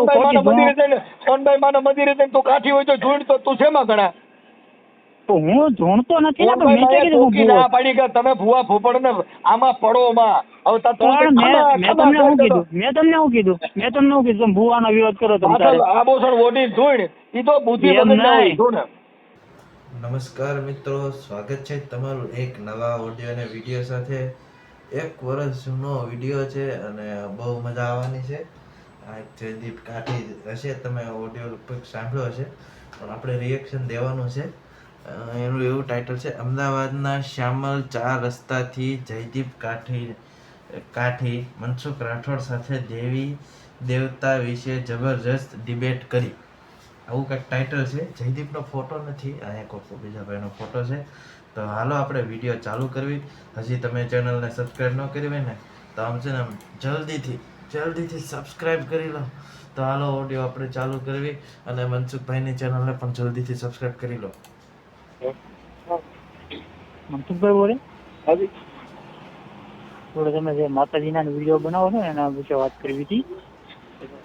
સોનબાઈ માના મંદિરે જઈને સોનબાઈ માના મંદિરે જઈને તું કાઠી હોય તો જોઈન તો તું શેમાં ગણા? તો હું જોણતો નથી ને, પણ મેં ક્યાં કીધું હું ના ભૂવો? પાડી કે તમે ભૂવા ભૂપડ ને આમાં પડો માં. હવે તું પણ મેં તમને શું કીધું? તમે મેં તમને શું કીધું તમે ભૂવાનો વિરોધ કરો તમે તારે? આબોસર વોટી જોઈન ઈ તો બુદ્ધિ એમ વગર ના હોય નહીં. જો ને. નમસ્કાર મિત્રો, સ્વાગત છે તમારું એક નવા ઓડિયો અને વિડીયો સાથે. 1 વર્ષ જૂનો વિડીયો છે અને બહુ મજા આવવાની છે. આ એક જયદીપ કાઠી હશે, તમે ઓડિયો લગભગ સાંભળ્યો હશે, પણ આપણે રિએક્શન દેવાનું છે. એનું એવું ટાઇટલ છે, અમદાવાદના શ્યામલ 4 રસ્તાથી જયદીપ કાઠી મનસુખ રાઠોડ સાથે દેવી દેવતા વિશે જબરજસ્ત ડિબેટ કરી. આવું કંઈક ટાઇટલ છે. જયદીપનો ફોટો નથી, અહીંયા કોઈ બીજા ભાઈનો ફોટો છે. તો હાલો આપણે વિડીયો ચાલુ કરવી. હજી તમે ચેનલને સબસ્ક્રાઈબ ન કરી હોય ને તો આમ છે ને આમ જલ્દીથી સબસ્ક્રાઈબ કરી લો. તો હાલો ઓડિયો આપણે ચાલુ કરવી અને મનસુખભાઈની ચેનલને પણ જલ્દીથી સબસ્ક્રાઈબ કરી લો. મનસુખભાઈ બોલે? હાજી. થોડો તમે જે માતાજીના વિડીયો બનાવો છો એના વિશે વાત કરવી હતી.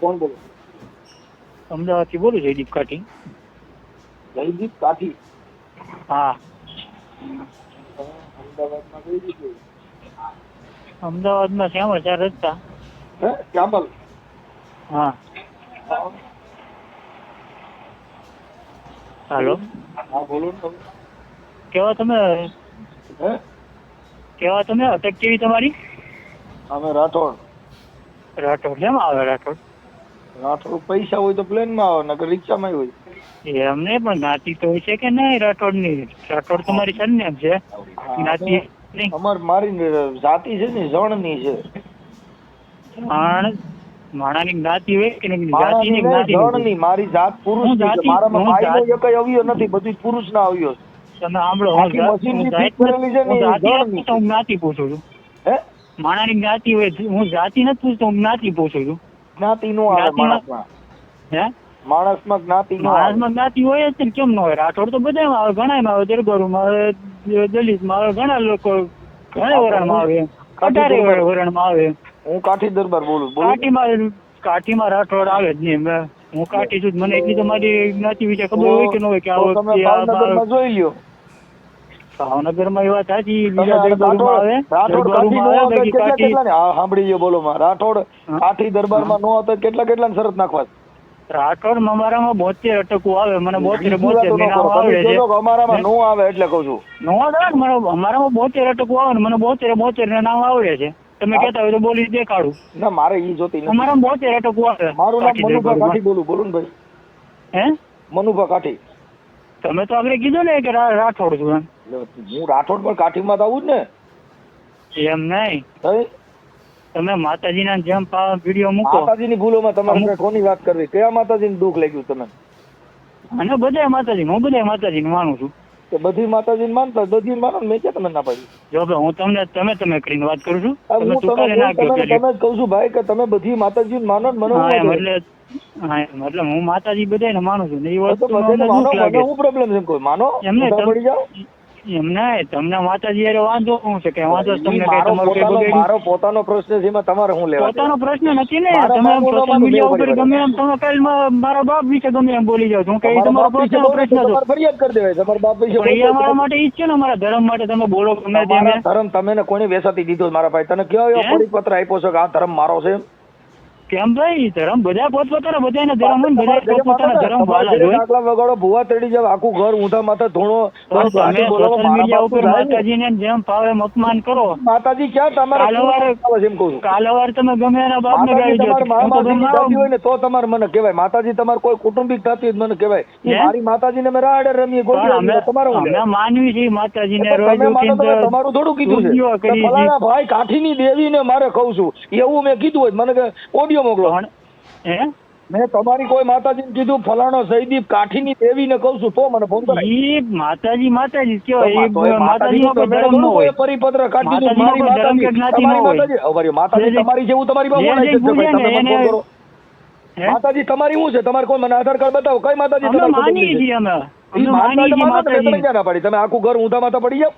કોણ બોલો? અમદાવાદથી બોલું, જયદીપ કાઠી. જયદીપ કાઠી હા, અમદાવાદમાં કઈ રીતે? અમદાવાદમાં શ્યામળ 4 રસ્તા. હે શ્યામલ? હા, હાલો. હા બોલો ને. કેવા તમે હે અટક કેવી તમારી? અમે રાઠોડ. રાઠોડ કેમ આવે રાઠોડ? રાઠોડ પૈસા હોય તો પ્લેનમાં આવે, નકર રિક્ષામાં હોય. એમને પણ જ્ઞાતિ તો હોય છે કે નહીં રાઠોડની? રાઠોડ તમારી સરનેમ છે, જ્ઞાતિ નહીં. મારી જાતિ છે ને જણની છે. માણાની જ્ઞાતિ હોય કે નહીં? જાતિની જ્ઞાતિ જણની. મારી જાત પુરુષ છે. મારામાં ભાઈનો એકય અવયવ નથી, બધું પુરુષના અવયવ છે. તમે સાંભળો, આખી મશીનથી ફિટ કરેલી છે ને, એ જણની છે. હું જ્ઞાતિ પૂછું છું. હે માણાની જ્ઞાતિ હોય, હું જાતિ નથી પૂછતો, હું જ્ઞાતિ પૂછું છું. જ્ઞાતિ નો આવે માણસમાં. હે માણસમાં જ્ઞાતિ નો આવે. માણસમાં જ્ઞાતિ હોય જ છે ને, કેમ ન હોય? રાઠોડ તો બધામાં આવે, ઘણામાં આવે, દરબારોમાં આવે, દલિતમાં આવે, ઘણા લોકો ઘણા વરણમાં આવે, 18 વરણમાં આવે. હું કાઠી દરબાર બોલું. કાઠીમાં રાઠોડ આવે જ નહીં. હું કાઠી છું, મને એટલી તમારી જ્ઞાતિ વિશે ખબર હોય કે ન હોય? કે તમે ભાવનગરમાં જોઈ લ્યો. ભાવનગરમાં એવા સાચી બીજા દરબારોમાં આવે, રાઠોડ કાઠી નો દરબારોમાં આવે, આવે, બાકી કાઠી કેટલા સાંભળી લ્યો બોલો માં. રાઠોડ કાઠી દરબારમાં નો હતો, કેટલા શરત નાખવા? રાઠોડ અમારામાં 72 અટકવું આવે, મને 72 નામ આવડે છે. અમારામાં નો આવે એટલે કઉ છું. નો આવે મને, અમારામાં 72 અટકવું આવે ને મને 72 ના નામ આવડે છે. તમે કહેતા હોય તો બોલી દેખાડું. ના મારે ઈ જોતી નથી. અમારામાં 72 અટકવું આવે. મારું નામ મનુભા કાઠી બોલું. બોલું ને ભાઈ. હે મનુભા કાઠી. તમે તો આગળ કીધું ને કે રાઠોડ છું એમ. હું રાઠોડ પણ કાઠીમાં તો આવું જ ને. એમ નહીં, તમે માતાજીના જેમ વિડીયો મૂકો. માતાજીની ભૂલોમાં તમારે કોની વાત કરવી? કયા માતાજીનું દુઃખ લાગ્યું તમે? અને બધા માતાજી, હું બધા માતાજીને માનું છું. કે બધી માતાજીને માનતા? બધી માનો ને, મેં ક્યાં તમે ના પાડી? જો ભાઈ હું તમને તમે કરીને વાત કરું છું. હું તમે જ કહું છું ભાઈ કે તમે બધી માતાજીને માનો ને મને. એટલે હું માતાજી બધાને માનું છું ને એ વસ્તુ હું પ્રોબ્લેમ છે કોઈ માનો એમને પડી જાવ એમને તમને માતાજી યાર વાંધો શું છે? કે વાંધો તમને મારો પોતાનો પ્રશ્ન છે, એમાં તમારે શું લેવા? પોતાનો પ્રશ્ન નથી ને. તમે સોશિયલ મીડિયા ઉપર ગમે એમ તમે કાલ મારા બાપ વિશે ગમે એમ બોલી જાવ છો, કે તમારો પોતાનો પ્રશ્ન છે. ફરિયાદ કરી દેવાય તમારા બાપ વિશે. એ અમારા માટે ઈ જ છે ને, અમારા ધર્મ માટે તમે બોલો ગમે તેમ. ધર્મ તમે કોને વેસાતી દીધો મારા ભાઈ? તને કયો એવો પરિપત્ર આપ્યો છે કે આ ધર્મ મારો છે? કેમ ભાઈ? ધર્મ બધા પોતપોતાના બધાના ધર્મ હોય, બધા પોતાના ધર્મ વાલા હોય. આટલા વગાડો ભૂવા તડી જાવ, આખું ઘર ઊંધા માથે ધોણો. તમે સોશિયલ મીડિયા ઉપર માતાજીને જેમ ફાવે એમ અપમાન કરો. માતાજી ક્યાં તમારે? કાલવાર તમે ગમે એના બાપને ગાળી દો હોય ને તો તમારે મને કહેવાય. માતાજી તમારે કોઈ કુટુંબિક થતી હોય મને કહેવાય. મારી માતાજીને અમે રાડે રમીએ અમે માનવી છીએ માતાજીને. તમારું થોડું કીધું છે ભાઈ? કાઠીની દેવીને મારે કહું છું એવું મેં કીધું હોય મને કે ઓડિયો મોકલો. મેં તમારી કોઈ માતાજીને કીધું ફલાણો જયદીપ કાઠીની દેવીને કહું છું તો મને ફોન કરાય. માતાજી કેવાય? માતાજી પરિપત્ર કાઢી દીધું. માતાજી તમારી જેવું તમારી પાસે માતાજી તમારી શું છે? તમારે કોઈ મને આધાર કાર્ડ બતાવો. કઈ માતાજી? માની છીએ અમે. તમે ક્યાં ના પાડી? તમે આખું ઘર ઊંધા માથા પડી જાવ.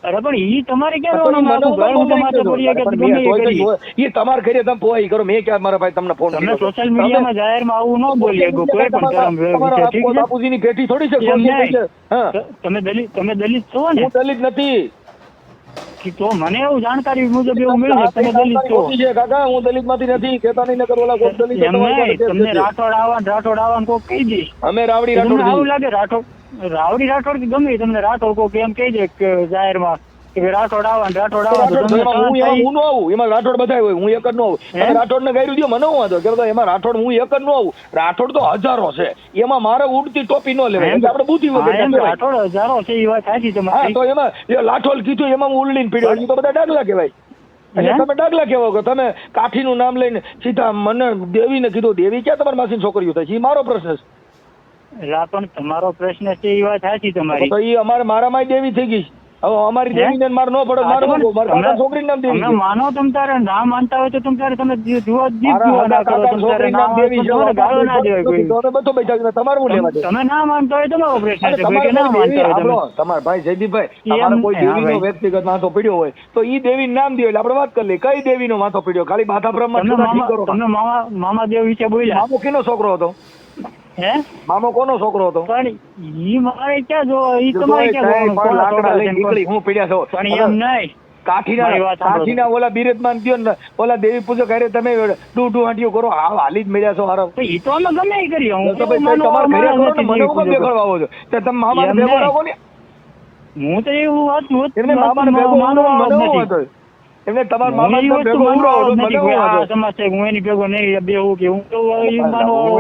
અરે પણ ઈ તમારે ક્યાં રહેવાનું? આખું ઘર હું તો માથે પડીએ કે ગમે એ કરીએ. ઈ તમારે ઘરે તમે પોઈ કરો, મેં ક્યાં મારા ભાઈ તમને ફોન તમે કર્યો? સોશિયલ મીડિયામાં જાહેરમાં આવું ન બોલીએ કોઈ પણ ધર્મ વિશે, ઠીક છે? બાપુજીની પેટી થોડી છે. એમ નહીં. હા, તમે દલિત છો ને? હું દલિત નથી. તો મને એવું જાણકારી મુજબ એવું મળ્યું છે તમે દલિત છો. ખોટી છે કાકા, હું દલિત માંથી નથી. કહેતા નહીં નકર ઓલા કોક દલિત એમ નહીં, તમને રાઠોડ આવવાનું કોક કહી દઈશ. અમે રાવડી તમને રાઠોડ આવું લાગે રાઠોડ કે ગમે તમને રાઠોડ કોક એમ કહી દે કે જાહેરમાં કે રાઠોડ આવા તો તમને હું ન આવું. એમાં રાઠોડ બધા હોય, હું એક જ ન આવું. તમે રાઠોડ ને ગાયરું દો, મને હું વાંધો કે એમાં રાઠોડ હું એક જ ન આવું. રાઠોડ તો હજારો છે, એમાં મારે ઉડતી ટોપી ન લેવાય. આપણે બુદ્ધિ વગર રાઠોડ હજારો છે એ વાત સાચી હા, તમારી. તો એમાં લાઠોડ કીધું એમાં હું ઉલડીને પીડ્યો. એ તો બધા ડાગલા કહેવાય. એટલે તમે ડાગલા કહેવો કે તમે કાઠીનું નામ લઈને સીધા મને દેવીને કીધું. દેવી ક્યાં તમારી માસીની છોકરીઓ થાય છે? એ મારો પ્રશ્ન છે. પણ તમારો પ્રશ્ન છે એ વાત સાચી તમારી. તો એ મારામાં દેવી થઈ ગઈ. હવે અમારી દેવીને માર ન પડે. મારા છોકરીનું નામ દેવી. તમે માનો તમ તારે ના માનતા હોય તો તમ તારે તમે જુઓ તમારે હું લેવા દે? તમે ના માનતા હોય તમારો પ્રશ્ન છે કે ના માનતા હોય તમે. તમારા ભાઈ જયદીપભાઈ, તમારે કોઈ દેવીનો વ્યક્તિગત માથો પડ્યો હોય તો ઈ દેવી નામ દો એટલે આપણે વાત કરી લઈએ. કઈ દેવીનો માથો પડ્યો? ખાલી બાધા બ્રહ્મા. તમે મામા દેવ વિશે બોલ્યા. મામો કેનો છોકરો હતો? હે, મામો કોનો છોકરો હતો? પણ ઈ મારે ક્યાં જો ઈ તમારે ક્યાં લાકડા લઈને નીકળી હું પીડ્યા છો. પણ એમ નહીં, કાઠીના ઓલા બિરજમાન દ્યો ને ઓલા દેવી પૂજક હારે તમે ડૂ હાંટીઓ કરો. હાલી જ મળ્યા છો હારો. ઈ તો અમે ગમે એ કરીએ. હું તો તમારે ઘરે કરો ને, મને હું દેખાડવા આવો છો? તો તમે મામાને ભેગો રાખો ને. હું તો એવું વાત એમને મામાને ભેગો માનવાનો એમને તમારા મામાને ભેગો ઉડાવો. સમજ છે હું એની ભેગો નહીં બેહું કે હું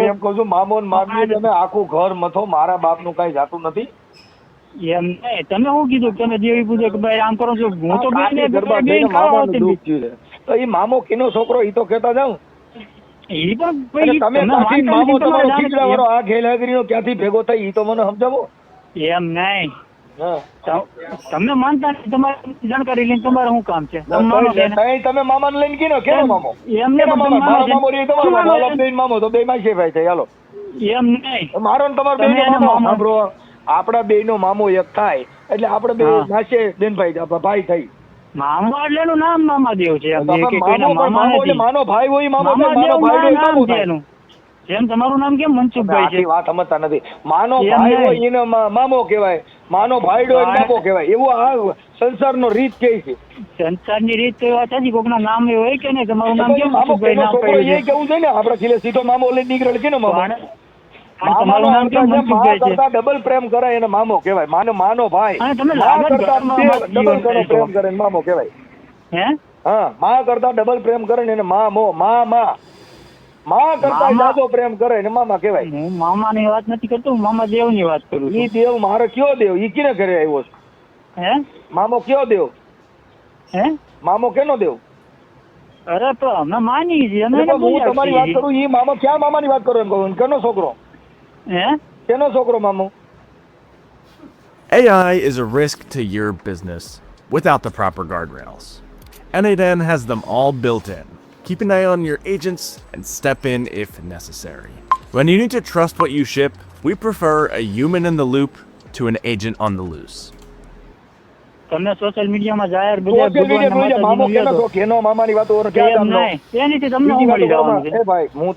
એમ કહું છું મામો ને મામી તમે આખું ઘર મથો. મારા બાપનું કઈ જાતું નથી. એમ નહીં, તમે શું કીધું તમે દેવી પૂજે કે ભાઈ આમ કરો છો? હું તો તો એ મામો કેનો છોકરો ઈ તો કેતા જાઉં. ઈ પણ તમે મામો તમારો ખીચડા વાળો આ ઘેલાગરીનો ક્યાંથી ભેગો થાય ઈ તો મને સમજાવો. એમ નહીં, તમે માનતા નથી. તમારી જાણકારી લઈને તમારે શું કામ છે? તમે મામાને લઈને કીનો કેનો મામો? એમને મામો તો બે માં છે ભાઈ થાય. હાલો એમ નહીં, મારો ને તમારો બે મામો. આપડા બે નો મામો એક થાય એટલે આપડે બે નાશે બેનભાઈ ભાઈ થઈ. મામા એટલે એનું નામ મામાદેવ છે. માનો ભાઈ હોય મામો. જેમ તમારું નામ કેમ મનસુખભાઈ છે? વાત સમજતા નથી. માનો ભાઈ હોય એને મામો કહેવાય, માનો ભાઈડો એને બાપો કહેવાય. એવું આ સંસારનો રીત કે છે. સંસારની રીત તો વાત છે. કોકના નામ એ હોય કે નહીં? તમારું નામ કેમ મનસુખભાઈ નામ પડ્યું છે? એ કેવું છે ને આપણે ખીલે સીધો મામો લઈને નીકળે કે ને મામો. તમારું નામ કેમ મનસુખભાઈ છે? ડબલ પ્રેમ કરે એને મામો કહેવાય. માનો ભાઈ ડબલ પ્રેમ કરે એને મામો કહેવાય. હે, હા, માં કરતા ડબલ પ્રેમ કરે ને એને મામો. માં કરતા જાજો પ્રેમ કરે ને મામા કહેવાય. હું મામાની વાત નથી કરતો, હું મામા દેવની વાત કરું છું. ઈ દેવ મારે કયો દેવ? ઈ કિને ઘરે આવ્યો છે? હે, મામો કયો દેવ? હે, મામો કેનો દેવ? અરે તો અમે માની છીએ. હું તમારી વાત કરું. ઈ મામો ક્યાં મામાની વાત કરો એમ કહું? કેનો છોકરો? હે, કેનો છોકરો મામો? AI is a risk to your business without the proper guardrails. N8N has them all built in. Keep an eye on your agents and step in if necessary. When you need to trust what you ship, we prefer a human in the loop to an agent on the loose. તમે social મીડિયામાં જાહેર મામો કેનો મામાની વાતો એનીથી તમને હું મળી જવાનું છે?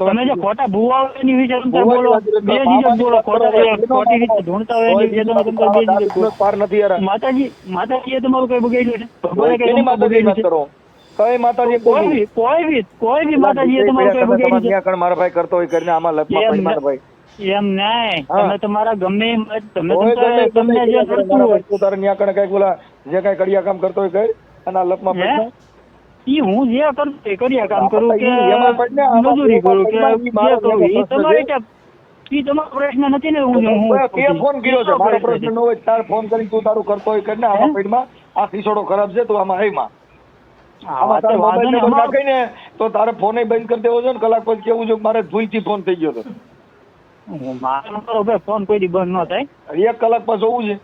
તમે જે ખોટા ભૂવાઓ એની વિશે બોલો, બે જીજક બોલો, ખોટી રીતે ઢૂંઢતા હોય એની વિશે તમે બે જીજક પાર નથી યાર. માતાજીએ તમારું કઈ બગાડ્યું છે? ભગવાને કઈ કરો કઈ માતાજી કોઈ બી માતાજીએ તમારું કઈ બગાડ્યું છે? મારા ભાઈ કરતો હોય કરીને આમાં લપમાં મારા ભાઈ એમ નહીં, તમે તમારા ગમે તમને જે કરતું હોય તારે ન્યા કણે કઈક બોલા જે કઈ કડિયા કામ કરતો હોય કઈ અને લપમાં ઈ હું જે કરતો કડિયા કામ કરું કે મજૂરી કરું કે જે કરું એ તમારે ઈ તમારો પ્રશ્ન નથી ને. હું ફોન કર્યો છે, મારો પ્રશ્ન ન હોય તાર ફોન કરી તું તારું કરતો હોય કરીને આમાં પેટમાં આ ખીસોડો ખરાબ છે તું આમાં એમાં ને તો તારે ફોન બંધ કરી દેવો છે ને. કલાક પછી કેવું છે મારે ભૂલથી ફોન થઈ ગયો હતો. ફોન કોઈ દી બંધ ન થાય. 1 કલાક માં જોવું છે.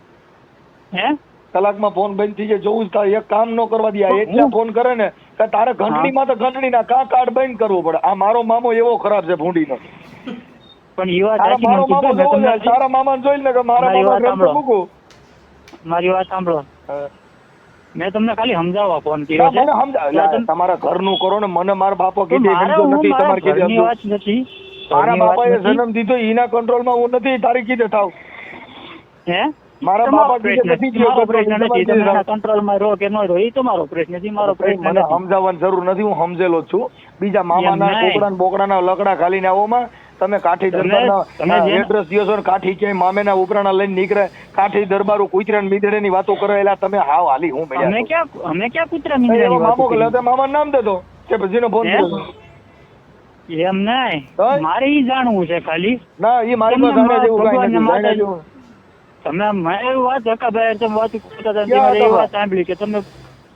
હે, કલાકમાં ફોન બંધ થઈ જાય જોવું જ. એક કામ ન કરવા દે. એટલા ફોન કરે ને કે તારે ઘંટડીમાં તો ઘંટડી ના કાર્ડ બંધ કરવું પડે. આ મારો મામો એવો ખરાબ છે ભૂંડીનો. પણ એ વાત તારા મામા જોઈ ને કે મારા મામા મૂકું. મારી વાત સાંભળો. મેં તમને ખાલી સમજાવવા ફોન ના, કર્યો છે. મને સમજાવ તમારા ઘરનું કરો ને મને મારા બાપો કીધે મારા સમજો હું નથી મારા તમારે કીધે ઘરની સમજો. વાત નથી. મારા ઘરની વાત બાપાએ નથી. જન્મ દીધો એના કંટ્રોલમાં હું નથી તારી કીધે થાવ હે મારા તમારો બાપા કીધે પ્રશ્ન નથી છે. મારો પ્રશ્ન તમારે નથી. કીધે તમે થાવ. એના કંટ્રોલમાં રહો કે ન રહો એ તમારો પ્રશ્ન છે. મારો પ્રશ્ન મને નથી. સમજાવવાની જરૂર નથી હું સમજેલો જ છું બીજા મામાના એમ નહીં. કોકડા ને બોકડાના લકડા ખાલીને આવોમાં તમે કાઠી તમે દરબારના જેને- એડ્રેસ દ્યો છો ને કાઠી ક્યાંય મામેના ઉપરાણા લઈને નીકળે કાઠી દરબારો કુતરા ને મીંદડેની વાતો કરે એલા તમે હાવ હાલી હું અમે ક્યાં કૂતરા મીંડળાની એવો વાતો મામો કરી? કે મામા નામ દેતો કે પછીનો ફોન હે? કર્યો એમ નહીં. તો? મારે ઈ જાણવું છે ખાલી. ના એ મારી પાસે તમને જાણ્યા જેવું કાંઈ ભગવાનને નથી માતા- જાણ્યા જેવું તમે મેં એવી વાત હકાભાઈ તમે વાત કરતા હતા ક્યાં ત્યારે એ હકાભાઈ? વાત સાંભળી કે તમે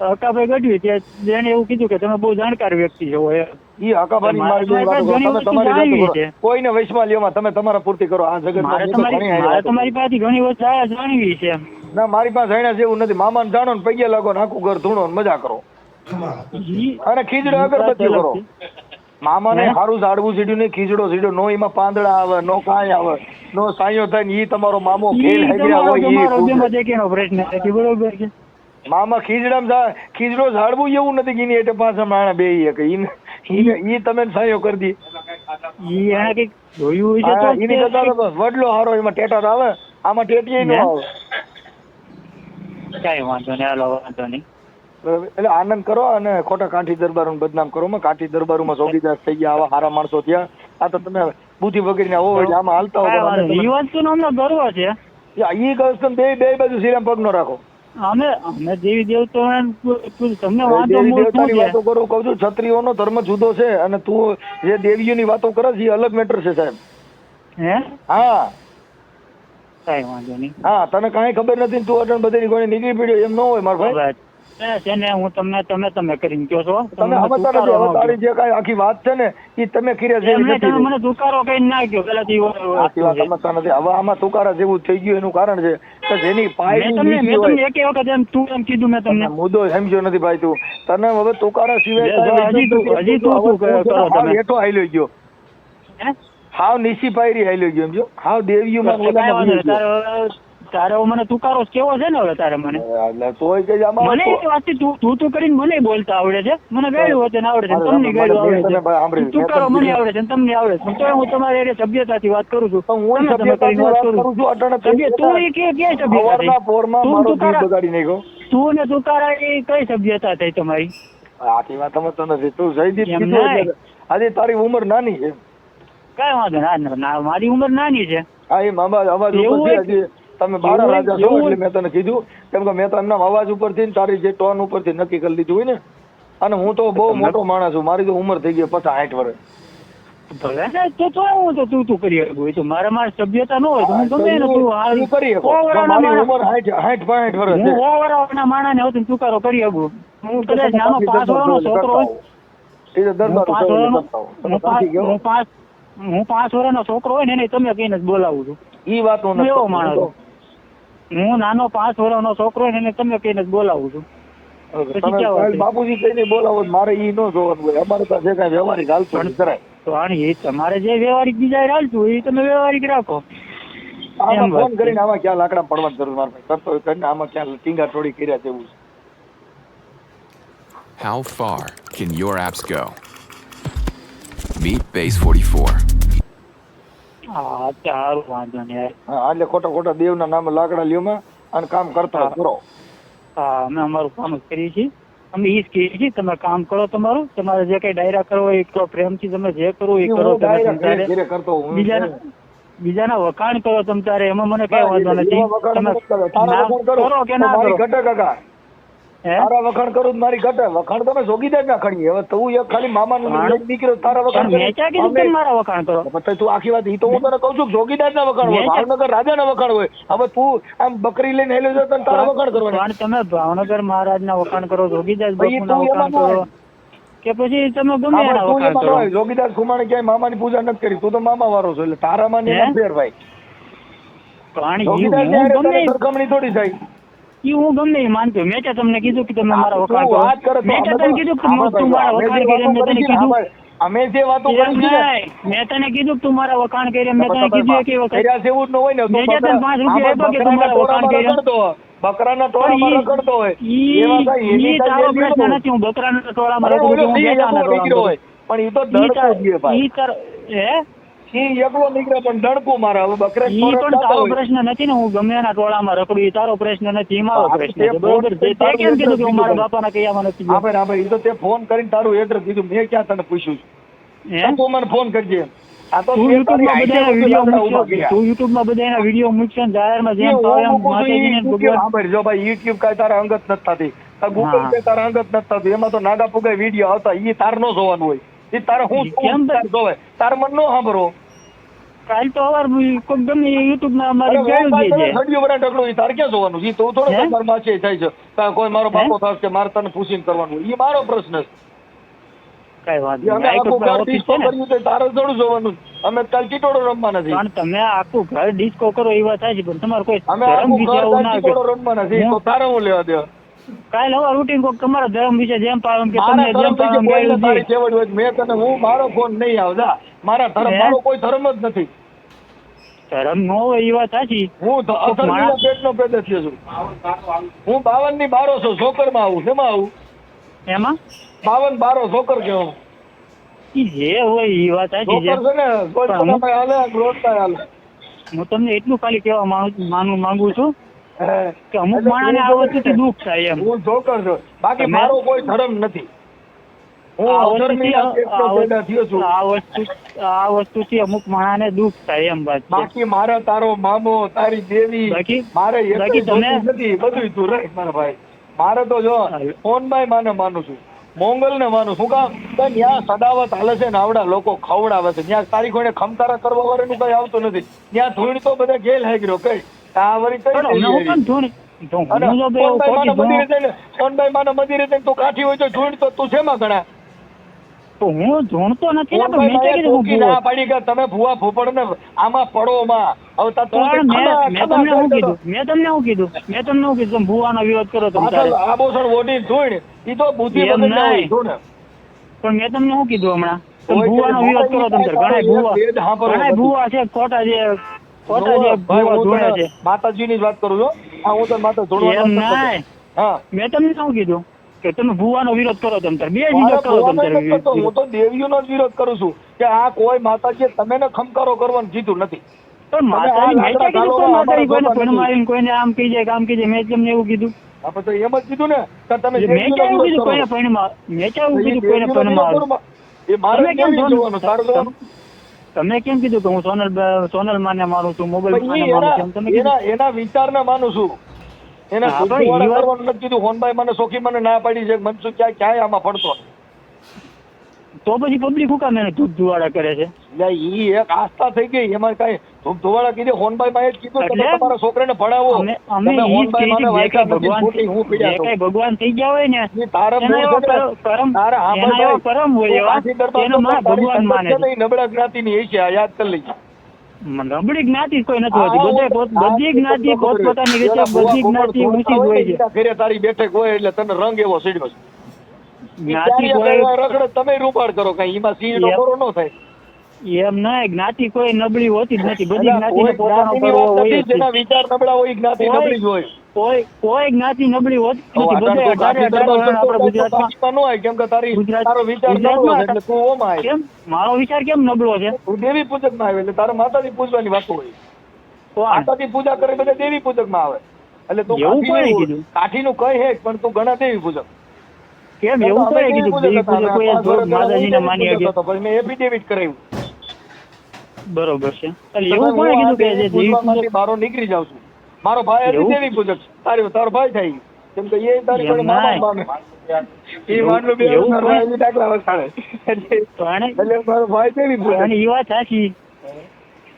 હકાભાઈ ગઢવી ત્યાં એને એવું કીધું કે તમે બહુ જાણકાર વ્યક્તિ છો એમ. ઈ હકાભાની મારી તમારી જેવી વાતો કરો. ઘણી તમે વસ્તુ તમારી જાણવી વાતો કરો છે. કોઈને વૈશમાં લ્યોમાં તમે તમારા પૂર્તિ કરો આ જગતમાં મારે મેં તો ઘણી હારી વાતો તમારી પાસેથી ઘણી વસ્તુ જાણવી છે. કરી. ના મારી પાસે જાણ્યા જેવું નથી મામાને જાણો ને પગે લાગો ને આખું ઘર ધૂણો ને મજા કરો અને ખીજડો અગરબત્તીઓ કરો મામાને હે? સારું ઝાડવું સીડ્યું નહીં ખીજડો સીડ્યો નો એમાં પાંદડા આવે નો કાંઈ આવે નો સાયો થાય ને ઈ તમારો મામો ફેલ હેગર્યા હોય ઈ પૂછે. દેખીનો પ્રશ્ન છે બરોબર છે. મામા ખીજડામાં ખીજડો ઝાડવું એવું નથી કે એની એટલે પાછા માણા બે ઈ તમે સાયો કરી દી ઈ એને કઈક જોયું હશે હા, તો એની કરતા તો વડલો હારો એમાં ટેટા આવે આમાં ટેટીએ નો હે? આવે કઈ વાંધો નહીં. હાલો વાંધો નહીં. બરાબર. એટલે આનંદ કરો અને ખોટા કાઠી દરબારોને બદનામ કરો માં કાઠી દરબારોમાં ચોકીદાર થઈ ગયા આવા સારા માણસો થયા આ તો તમે બુદ્ધિ વગેરે ના હોય આમાં હાલતા કાંઈ હોય વાંધો નહીં. ઈ વસ્તુનો અમને ગર્વ છે. ઈ કસ્ટમ બે બાજુ શ્રીરામ પગ નો રાખો અમે દેવી દેવતો તમને વાંધો દેવી મૂળ શું દેવતાની છે? વાતો કરું કહું છું ક્ષત્રિયોનો ધર્મ જુદો છે અને તું જે દેવીઓની વાતો કરે છે એ અલગ મેટર છે સાહેબ હે હા કઈ વાંધો નહીં. હા તને કાંઈ ખબર નથી ને તું અટણ બધી કોઈ નીકળી પડ્યો એમ ન હોય મારો ભાઈ બરાબર. છે ને હું તમે કરીને કહો છો. તમે સમજતા નથી હવે તારી જે કાંઈ આખી વાત છે ને એ તમે કર્યા જેવી એમને નથી તમે મને તુકારો કઈ ના કહો પેલાથી આખી વાત સમજતા નથી હવે આમાં તુકારા જેવું થઈ ગયું એનું કારણ છે કે જેની પાયની નીતિ હોય તમને એક વખત એમ તું એમ કીધું મેં તમને મુદ્દો સમજ્યો નથી ભાઈ તું તને હવે તુકારા સિવાય હજી તું કરો તમે. હેઠો હાલ્યો ગયો હે? હાવ નીસી પાયરી હાલ્યો ગયો સમજો હાવ દેવીઓમાં કાંઈ વાંધો નહીં. ઓલામાં તારે હવે મને તુકારો કેવો છે ને હવે તારે મને એટલે તોય કે આમાં મને એ વાતથી તું કરીને મને બોલતા આવડે છે. મને ગાળ્યું વચન આવડે છે. તમને ગાળ્યું આવડે તને ભાઈ સાંભળી, છે. તુકારો મને આવડે છે. તમને આવડે છે. તો હું તમારી હારે સભ્યતાથી વાત કરું છું. પણ હું તમે કરીને વાત કરું છું. અટાણે તું એ કે સભ્યતા સવારના થઈ? પોરમાં તું મારો તુકારા- જીવ બગાડી નાખ્યો તું ને તુકારા એ કઈ સભ્યતા થઈ તમારી? આખી વાત સમજતો નથી તું જયદીપ એમ કીધું નહીં. એટલે આજે તારી ઉંમર નાની છે કઈ વાંધો ના મારી ઉંમર નાની છે. હા એ મામા અવાજ એવું ઉપરથી હોય- હજી તમે બારા એવું રાજા છો એવું એટલે મેં તને કીધું કેમ કે મેં તો એમના અવાજ ઉપરથી ને તારી જે ટોન ઉપરથી નક્કી કરી લીધું હોય ને અને હું તો બહુ મોટો માણસ છું મારી તો ઉંમર થઈ ગઈ 50-60 વર્ષ ભલે ને, તો હું તો તું કરી શકું. એ તો મારી સભ્યતા ન હોય તો હું ગમે એને તું હાલ તું કરી શકો. સો વર્ષના મારી માણસ- ઉંમર 60-65 વર્ષ હું છે સો વર્ષના માણસને હોત ને તુકારો કરી શકું. હું કદાચ નાનો 5 વર્ષનો છોકરો હોય. એ તો દરબાર હું 5 વર્ષનો તમે કાંથી ગયો હું 5 વર્ષનો છોકરો હોય ને એને તમે કહીને જ બોલાવું છું. ઈ વાત હું હું નથી એવો કરતો. માણસ છું. હું નાનો 5 વર્ષનો છોકરો હોય ને એને તમે કહીને જ બોલાવું છું. પછી તમે ક્યાં વાત? બાપુજી કઈને બોલાવો તો મારે ઈ ન જોવાનું હોય અમારે પાસે જે કાંઈ વ્યવહારિક હાલતું હોય એ કરાય તો આની એ તમારે જે વ્યવહારિક બીજા હાલતું એ તમે વ્યવહારિક રાખો. આમાં એમ વાત ફોન કરીને આમાં ક્યાં લાકડા પડવાની જરૂર મારે ભાઈ કરતો હોય કરીને આમાં ક્યાં ટીંગા ટોળી કર્યા જેવું છે. How far can your apps go? Meet Base 44. હા સારું વાંધો નહીં યાર. હા એટલે ખોટા દેવના નામે લાકડા લ્યોમાં અને કામ કરતા કરો હા અમે અમારું કામ જ કરીએ છીએ. અમે ઈ જ કહીએ છીએ તમે કામ કરો તમારું. તમારે જે કઈ ડાયરા કરો હોય એ કરો પ્રેમથી તમે જે કરો એ કરો. હું તમે direct તમારે ઘરે કરતો હું બીજાના વખાણ કરો તમે તારે એમાં મને કઈ વાંધો નથી. એવા વખાણ તમે નથી કરવા. તારા ના વખાણ કરું કરો કે તો ના મારી કરો. ઘટે કાકા હે? તારા વખાણ કરું તો મારી ઘટે વખાણ તમે જોગીદાર ના ખણી હવે તું એક ખાલી મામાનું પણ- લઈને નીકળ્યો તો તારા વખાણ પણ મેં ક્યાં કીધું તમે મારા વખાણ કરો? પછી તું આખી વાત ઈ તો હું તને કહું છું જોગીદાર ના વખાણ હોય મેં ક્યાં- ભાવનગર રાજા ના વખાણ હોય હવે તું આમ બકરી લઈને હેલ્યો છો તને તારા વખાણ કરવાના પણ તમે ભાવનગર મહારાજના વખાણ કરો, જોગીદાસ ભાઈ, એ બાપુના તું વખાણ એમાં ન કરો કે પછી તમે ગમે આમાં એના તું વખાણ એમાં ન કરો. હોય. જોગીદાસ ખુમાણે ક્યાંય મામાની પૂજા નથી કરી તું તો મામા વાળો છો એટલે તારામાં ને એમાં હે? ફેર ભાઈ પણ જોગીદાસ હું ને ગમે તારી સરખામણી થોડી થાય હું ગમે એ માનતો. મેં ત્યાં તમને કીધું કે તમે મારા વખાણ તું કરો. વાત કરે તો મેં ત્યાં તને કીધું કે આમાં તું મારા વખાણ અમે જે કરી. વાતો મેં તને કરી છે ને, કીધું અમે જે વાતો એમ કરી છે ને, નહીં. મેં તને કીધું કે તું મારા વખાણ કરી. મેં તને તમે કીધું કે વખત કર્યા જેવું જ ન હોય ને તું મેં જે તને 5 રૂપિયા આપ્યા કે તું મારા વખાણ કર્યા. બકરાના ટોળામાં રખડતો હોય એમાં કઈ એની ઈ તારો પ્રશ્ન નથી. હું બકરાના ટોળામાં રખડું છું, હું ભેંસાના ટોળામાં હોય પણ એ તો ડણકું છે ભાઈ. ઈ તારો સિંહ એકલો નીકળે પણ ડણકું મારે. હવે બકરા ઈ પણ તારો પ્રશ્ન નથી ને. હું ગમે એના ટોળામાં રખડું, ઈ તારો પ્રશ્ન નથી, ઈ મારો પ્રશ્ન છે. બરોબર છે. તે કેમ કીધું કે હું મારા બાપાના કયામાં નથી ગયો? આપણે એ તો તે ફોન કરીને તારું એડ્રેસ દીધું. મેં ક્યાં તને પૂછ્યું છે? તું મને ફોન કરજે. આ તો તું યુટ્યુબમાં બધાના વિડીયો મૂકશે ને જાહેરમાં જેમ ફાવે એમ માતાજીને ભગવાન. જો ભાઈ યુટ્યુબ કાંઈ તારા અંગત નથી થતી, ગૂગલ પે તારા અંગત નથી થતું. એમાં તો નાગા પુગા વિડીયો આવતા, ઈ તાર નો જોવાનું હોય. ઈ તારે હું કેમ જોવે? તાર મન નો સાંભળો. કાલ તો અવાર કોઈ ગમે યુટ્યુબમાં અમારી જોયું છે. સડિયો બરા ઢગલો ઈ તાર ક્યાં જોવાનું? ઈ તો થોડો મારમાં છે થાય છે. કોઈ મારો બાપો થશે કે મારે તને પૂછીને કરવાનું, ઈ મારો પ્રશ્ન છે. કઈ વાત નહીં. તારે થોડું જોવાનું. અમે કાલ ટીટોડો રમવા નથી. પણ તમે આખું ઘર ડિસ્કો કરો એ વાત થાય છે, પણ તમારે કોઈ અમે ધર્મ આખું વિશે ઘર આવું ના ટીટોડો રમવા નથી. તો તારે હું લેવા દેવા? કાલ હવે રૂટીન કોક તમારા ધર્મ વિશે જેમ પાવન કે તમને મારા જેમ ધર્મ પાવન વિશે કોઈને તારી ગાયું છેવટ હોય. મેં તને હું મારો ફોન નહીં આવતા. મારા ધર્મ મારો કોઈ ધર્મ જ નથી. ધર્મ નો હોય એ વાત સાચી. હું અધર્મીના પેટનો પેદા થયો છું. હું 52 ની બારો છું. જોકરમાં આવું. શેમાં આવું? એમાં 52 બારો જોકર કેવું? જે હોય એ વાત સાચી છે. જોકર છે ને કોઈ પોતામાં હાલે ગ્રોથતા હાલે. હું તમને એટલું ખાલી કહેવા માંગુ છું કે અમુક માણસને આ વસ્તુથી દુઃખ થાય એમ. હું જોકર છું. બાકી મારો કોઈ ધર્મ નથી. હું અધર્મીના પેટનો પેદા થયો છું. આ વસ્તુથી અમુક માણસને દુઃખ થાય એમ વાત છે. બાકી મારા તારો મામો તારી દેવી મારે બાકી તમે નથી. બધું તું રહે મારા ભાઈ. મારે તો જો ફોનભાઈ માને માનું છું, મોંગલ ને માનું. શું કામ? ત્યાં સદાવત હાલે છે ને આવડા લોકો ખવડાવે છે. ત્યાં તારી કોઈને ખમતારા કરવા વાળાનું કઈ આવતું નથી. ત્યાં ધૂળ તો બધા ગેલ હાઈ ગયો કઈ આ વળી સોનભાઈ માને મંદિરે જઈને તું કાઠી હોય તો ધૂળ તો તું શેમાં ગણા? હું ધૂણતો નથી ને, પણ મેં કીધું ના પાડી કે તમે ભૂવા ફોપડ ને આમાં પડો માં. મેં તમને શું કીધું તમે ભૂવાનો વિરોધ કરો તમે આબોસણ ઓઢી ધૂળ ઈ તો બુદ્ધિ પણ મેં તમને શું કીધું હમણાં? તમે ભૂવાનો વિરોધ કરો તમે. ઘણા ભૂવા છે ખોટા જે ધૂણે છે. માતાજી ની જ વાત કરું છું. હું તો માતા ધૂણવા. હા મેં તમને શું કીધું કે તમે ભૂવાનો વિરોધ કરો તમે બે વિરોધ કરો તમે. હું તો દેવીઓનો જ વિરોધ કરું છું કે આ કોઈ માતાજી તમે ને ખમકારો કરવાનું કીધું નથી. પણ માતાજી મેં ક્યાં કીધું કોઈ માતાજી કોઈને પણ મારીને કોઈને આમ કહી જાય કામ કહી જાય? મેં તમને એવું કીધું? આપણે તો એમ જ કીધું ને કે તમે મેં ક્યાં એવું કીધું કોઈને પૈણમાં? મેં ક્યાં એવું કીધું કોઈને પૈણમાં? એ મારે કેમ જોવાનું? સારું જોવાનું. તમે કેમ કીધું કે હું સોનલ માને માનું છું, મોબાઈલ માને માનું છું? તમે કીધું એના વિચારને માનું છું. એના કરવાનું નથી કીધું. હોનભાઈ મને સોખી મને ના પાડી છે. મનસુખ ક્યાંય આમાં પડતો તો પછી પબ્લિક હું કામ એને ધૂપ ધુવાડા કરે છે? ઈ એક આસ્થા થઈ ગઈ. એમાં કઈ ધૂપ ધુવાડા કીધું. હોનભાઈ માં એ જ કીધું કે તમારા છોકરાને ભણાવો. ભગવાન થઈ ગયા હોય ને ભગવાન માને. નબળા જ્ઞાતિ ની છે. યાદ કરી લઈએ. નબળી જ્ઞાતિ કોઈ નથી હોતી. બધી જ્ઞાતિ પોતપોતાની રીતે બધી જ્ઞાતિ ઊંચી જ હોય છે. ઘરે તારી બેઠક હોય એટલે તને રંગ એવો સીડ્યો છે. જ્ઞાતિ કોઈ તમે રૂપાડ કરો કઈ એમાં સિંહ ડોરો ન થાય એમ ના. જ્ઞાતિ કોઈ નબળી હોતી જ નથી. બધી જ્ઞાતિને પોતાનો કરવો હોય. જેના વિચાર નબળા હોય જ્ઞાતિ નબળી જ હોય. કોઈ જ્ઞાતિ નબળી હોતી નથી. બધા આપણા ગુજરાતમાં ન હોય કેમ કે તારો વિચાર નબળો છે એટલે તું ઓમાં આવે. કેમ મારો વિચાર કેમ નબળો છે? તું દેવી પૂજક માં આવે એટલે તારે માતાજી પૂજવાની વાતો હોય. માતાજી પૂજા કરે બધા દેવી પૂજક માં આવે એટલે તું કાઠી નું કઈ હે પણ તું ઘણા દેવી પૂજક. કેમ એવું કોઈ કીધું? દેવી પૂજક કોઈ માતાજીને માની શકે તો પછી મેં એફિડેવિટ કરાવ્યું. બરોબર છે. એવું કોઈ કીધું કે દેવી પૂજક મારો નીકળી જાવ છું. મારો ભાઈ હતી દેવી પૂજક. તારો ભાઈ થાય કેમ કે એ તારી જોડે મામા માને એ માનલો બે દાખલા વસાડે એટલે મારો ભાઈ દેવી પૂજક. એ વાત સાચી.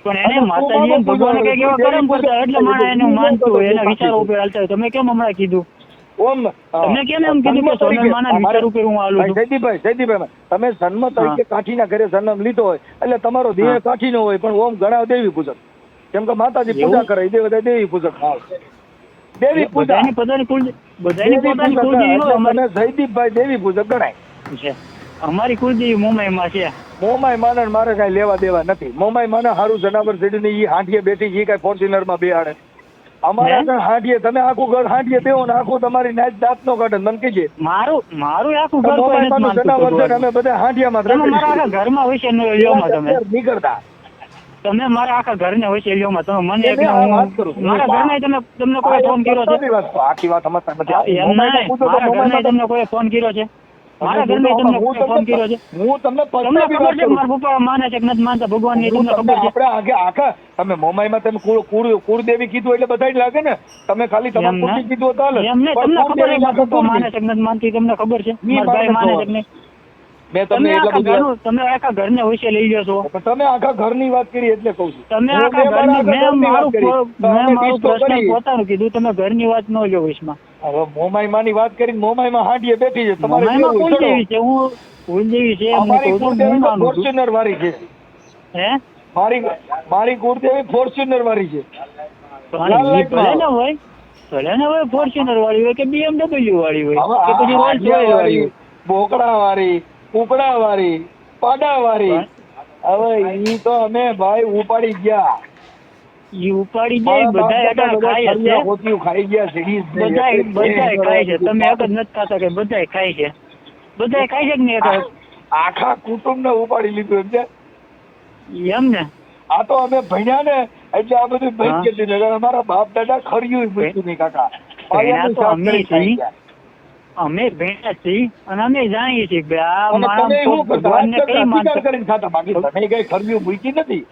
પણ એને માતાજી ભગવાન કઈક એવા કર્મ કરતા એટલે માણસ એને માનતું હોય, એના વિચારો ઉપર હાલતા હોય. તમે કેમ હમણાં કીધું? તમે કેમ એમ કીધું કે સોનલ માના વિચાર ઉપર હું હાલું છું? જયદીપભાઈ તમે જન્મ તરીકે કાઠીના ઘરે જન્મ લીધો હોય એટલે તમારો દેહ કાઠી નો હોય પણ ઓમ ઘણા દેવી પૂજક. કેમ કે માતાજી પૂજા કરે એ બધા દેવી પૂજક. દેવી પૂજા જયદીપભાઈ દેવી પૂજક ગણાય છે. અમારી કુલદેવી મોમાઈ માં છે. મોમાઈ માને મારે કઈ લેવા દેવા નથી. મોમાઈ માને સારું જનાવર ચડીને ઈ હાંઠીએ બેઠી ઈ કઈ ફોર્ચ્યુનર માં બેહાડે. અમારા ઘર હાંડીએ તમે આખું ઘર હાંડીએ દેવો ને આખું તમારી નાચ દાંત નો કાઢે મને કીજે મારું આખું ઘર કોઈ નથી માનતું ભગવાન. અમે બધા હાંડિયામાં તમે મારા આખા ઘરમાં વૈસે લ્યોમાં તમે નીકળતા તમે મારા આખા ઘરને વૈસે લ્યોમાં તમે મને એટલે એકને આ હું વાત કરું. મારા ઘરને તમને કોઈ ફોન કર્યો છે? આખી વાત સમજતા નથી. એમ નહીં, મારા ઘરને તમને કોઈ ફોન કર્યો છે? મારા ઘરને તમને કોઈ ફોન કર્યો છે? હું તમને તમને ખબર છે મારા પપ્પા માને છે કે નથી માનતા ભગવાન ની? તમને ખબર છે? આપણે આગે આખા તમે મોમાઈમાં તમે કુળદેવી કીધું એટલે બધાય લાગે ને. તમે ખાલી તમારે કુળદેવી કીધું તો હાલે. એમ નહીં, તમને ખબર છે મારા પપ્પા માને છે કે નથી માનતી? તમને ખબર છે મારા ભાઈ માને છે કે નહીં? મેં તમે તમને એટલા બધું તમે આખા ઘરને વૈસે લઈ લ્યો છો. પણ તમે આખા ઘરની વાત કરી એટલે કહું છું. તમે આખા ઘરની મેં મારું પ્રશ્ન પોતાનું કીધું, તમે ઘરની વાત ન લ્યો વૈશમાં. હવે મોમાઈમાં ની વાત કરી મોમાઈમાં હાંડીએ બેઠી છે તમારે મોમાઈમાં કેવું કોણ ચડો? જેવી છે? હું કુળદેવી છે એમ અમારી કહું છું, હું કુળદેવી માનું છું. ફોર્ચ્યુનર વાળી છે. હે મારી કુળદેવી ફોર્ચ્યુનર વાળી છે. પણ ઈ ભલે ને હોય ફોર્ચ્યુનર વાળી હોય કે BMW વાળી હોય કે પછી રોલ્સ રોયલ વાળી હોય. બોકડા વાળી, કુકડા વાળી, પાડા વાળી. હવે ઈ તો અમે ભાઈ ઉપાડી ગયા. ઈ ઉપાડી જાય બધા અટાણે ખાય છે. હોતીયું ખાઈ ગયા સીડીઝ બધાય ખાય છે. તમે એક જ નથી ખાતા કે બધાય ખાય છે? બધાય ખાય છે કે નહીં? આખા કુટુંબ ને ઉપાડી લીધું એમ છે. એમ ને આ તો અમે ભણ્યા ને એટલે આ બધું ભાઈ કે દીધું. અમારા બાપ દાદા ખર્યું પૂછ્યું નહીં કાકા. ભણ્યા તો અમે છીએ, અમે ભણ્યા છીએ અને અમે જાણીએ છીએ કે આ અને તમે માણસ શું કરતા? ભગવાનને કઈ શિકાર માનતા? કરીને ખાતા. બાકી તમે કઈ ખર્યું મૂકી નથી.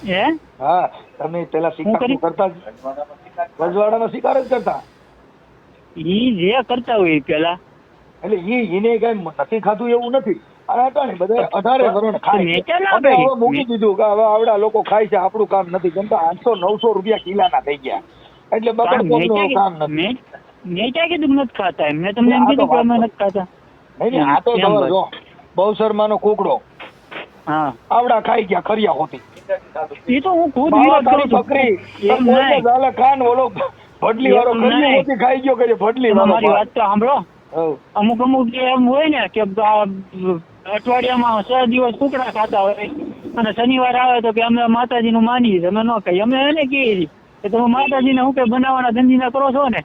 હે હા તમે પેલા શિકાર કરી? કરતા જ. રજવાડાનો શિકાર જ કરતા. ઈ જે કરતા હોય પેલા એટલે એને કઈ નથી ખાતું એવું નથી. આ અટાણે બધા 18 વર્ષ ખાય છે. નેચર ના અમે હવે કરી. મૂકી દીધું કે હવે આવડા લોકો ખાય છે આપણું કામ નથી. કેમ કે 800-900 રૂપિયા કિલાના થઈ ગયા એટલે બગડ કોમનું કામ નથી. મેં ક્યાં કીધું નથી ખાતા એમ? મેં તમને એમ કીધું કે અમે નથી ખાતા. નહીં આ તો એમ તમે જો બહુશર્માનો કુકડો હા આવડા ખાઈ ગયા ખરિયા હોતી. એ તો હું ખુદ બાવા વિરોધ તારી કરું છું. બકરી એમ કોઈને નહીં. ઝાલે ખાન ઓલો ભડલી વાળો એમ ખરિયો નહીં. હોતી ખાઈ ગયો કે ભડલી તમે વાળો મારી વાત તો સાંભળો. હઉ. અમુક જે એમ હોય ને કે અઠવાડિયામાં 6 દિવસ કુકડા ખાતા હોય અને શનિવાર આવે તો કે અમે માતાજીનું માનીએ છીએ. અમે ન કહીએ. અમે એને કહીએ છીએ કે તમે માતાજીને શું કે બનાવવાના ધંધીના કરો છો ને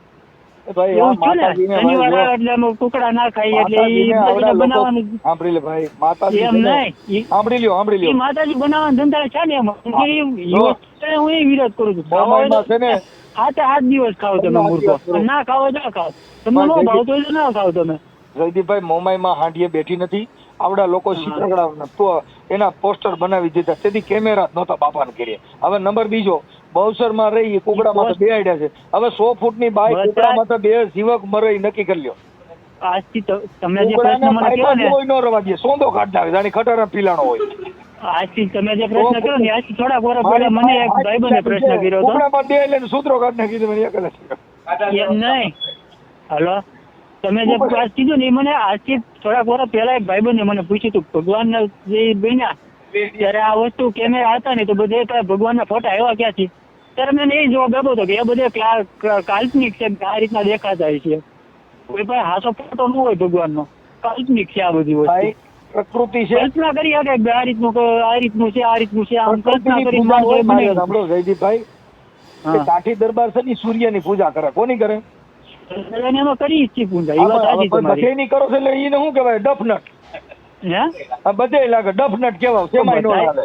ભાઈ આ એવું છે ને. માતાજીને શનિવાર ભાઈ આવે એટલે અમે કુકડા ના ખાઈએ એટલે માતાજીને ઈ આવડા લોકો બનાવવાનું સાંભળી લે ભાઈ માતાજી એમ નહીં. ઈ સાંભળી લ્યો માતાજી બનાવવાના ધંધા છે ને એમ. હું એ વિરોધ કરું છું. મોમાઈમાં છે ને 8 દિવસ ખાઓ તમે મૂર્ખો. ના ખાઓ ના ખાઓ. તમને ન ભાવતો હોય તો ના ખાઓ તમે. જયદીપભાઈ મોમાઈમાં હાંડીએ બેઠી નથી. આવડા લોકો શીતળા તો એના પોસ્ટર બનાવી દીધા. તેથી કેમેરા નહોતા બાપાને કરીએ. હવે નંબર બીજો બહુસરમાં રહી કુકડામાં તો બે આડ્યા છે. હવે 100 ફૂટની બાઈ કુકડામાં તો બે જીવક મરે નક્કી કરી લ્યો. આજથી તમે જે પ્રશ્ન મને કહો ને કોઈ ન રવા દે સોંદો કાઢ નાખે જાણે ખટારા પીલાણો હોય. આજથી તમે જે પ્રશ્ન કર્યો ને આજથી થોડા વર્ષ પહેલા મને એક ભાઈબંધે પ્રશ્ન કર્યો હતો. કુકડામાં બે એટલે સૂત્રો કાઢ નાખી મને એક જ. એમ નહીં. હલો તમે જે વાત કીધું ને એ મને આજથી થોડાક વર્ષ પહેલા એક ભાઈબંધે મને પૂછ્યું હતું ભગવાનના જે બન્યા ત્યારે આ વસ્તુ કેમેરા હતા ને તો બધે ભગવાનના ફોટા આવ્યા ક્યાંથી? ત્યારે મને એ જવાબ આપ્યો હતો કે એ બધે કાલ્પનિક છે. આ રીતના દેખાતા છે. કોઈ પણ હાસો ફોટો ન હોય ભગવાનનો. કાલ્પનિક છે આ બધી વસ્તુ. પ્રકૃતિ છે. કલ્પના કરી શકે કે આ રીતનું છે આ રીતનું છે આમ કલ્પના પ્રકૃતિની કરી પૂજા હોય. માણસો સાંભળો જયદીપભાઈ કે કાઠી દરબાર છે ને સૂર્યની પૂજા કરે. કોની કરે? એમાં કરી ઈચ્છી પૂજા. એ વાત સાચી તમારી. બધે ની કરો છો એટલે એને શું કહેવાય? ડફનટ. હે આ બધે લાગે ડફનટ કેવાય. સેમાય નો લાગે.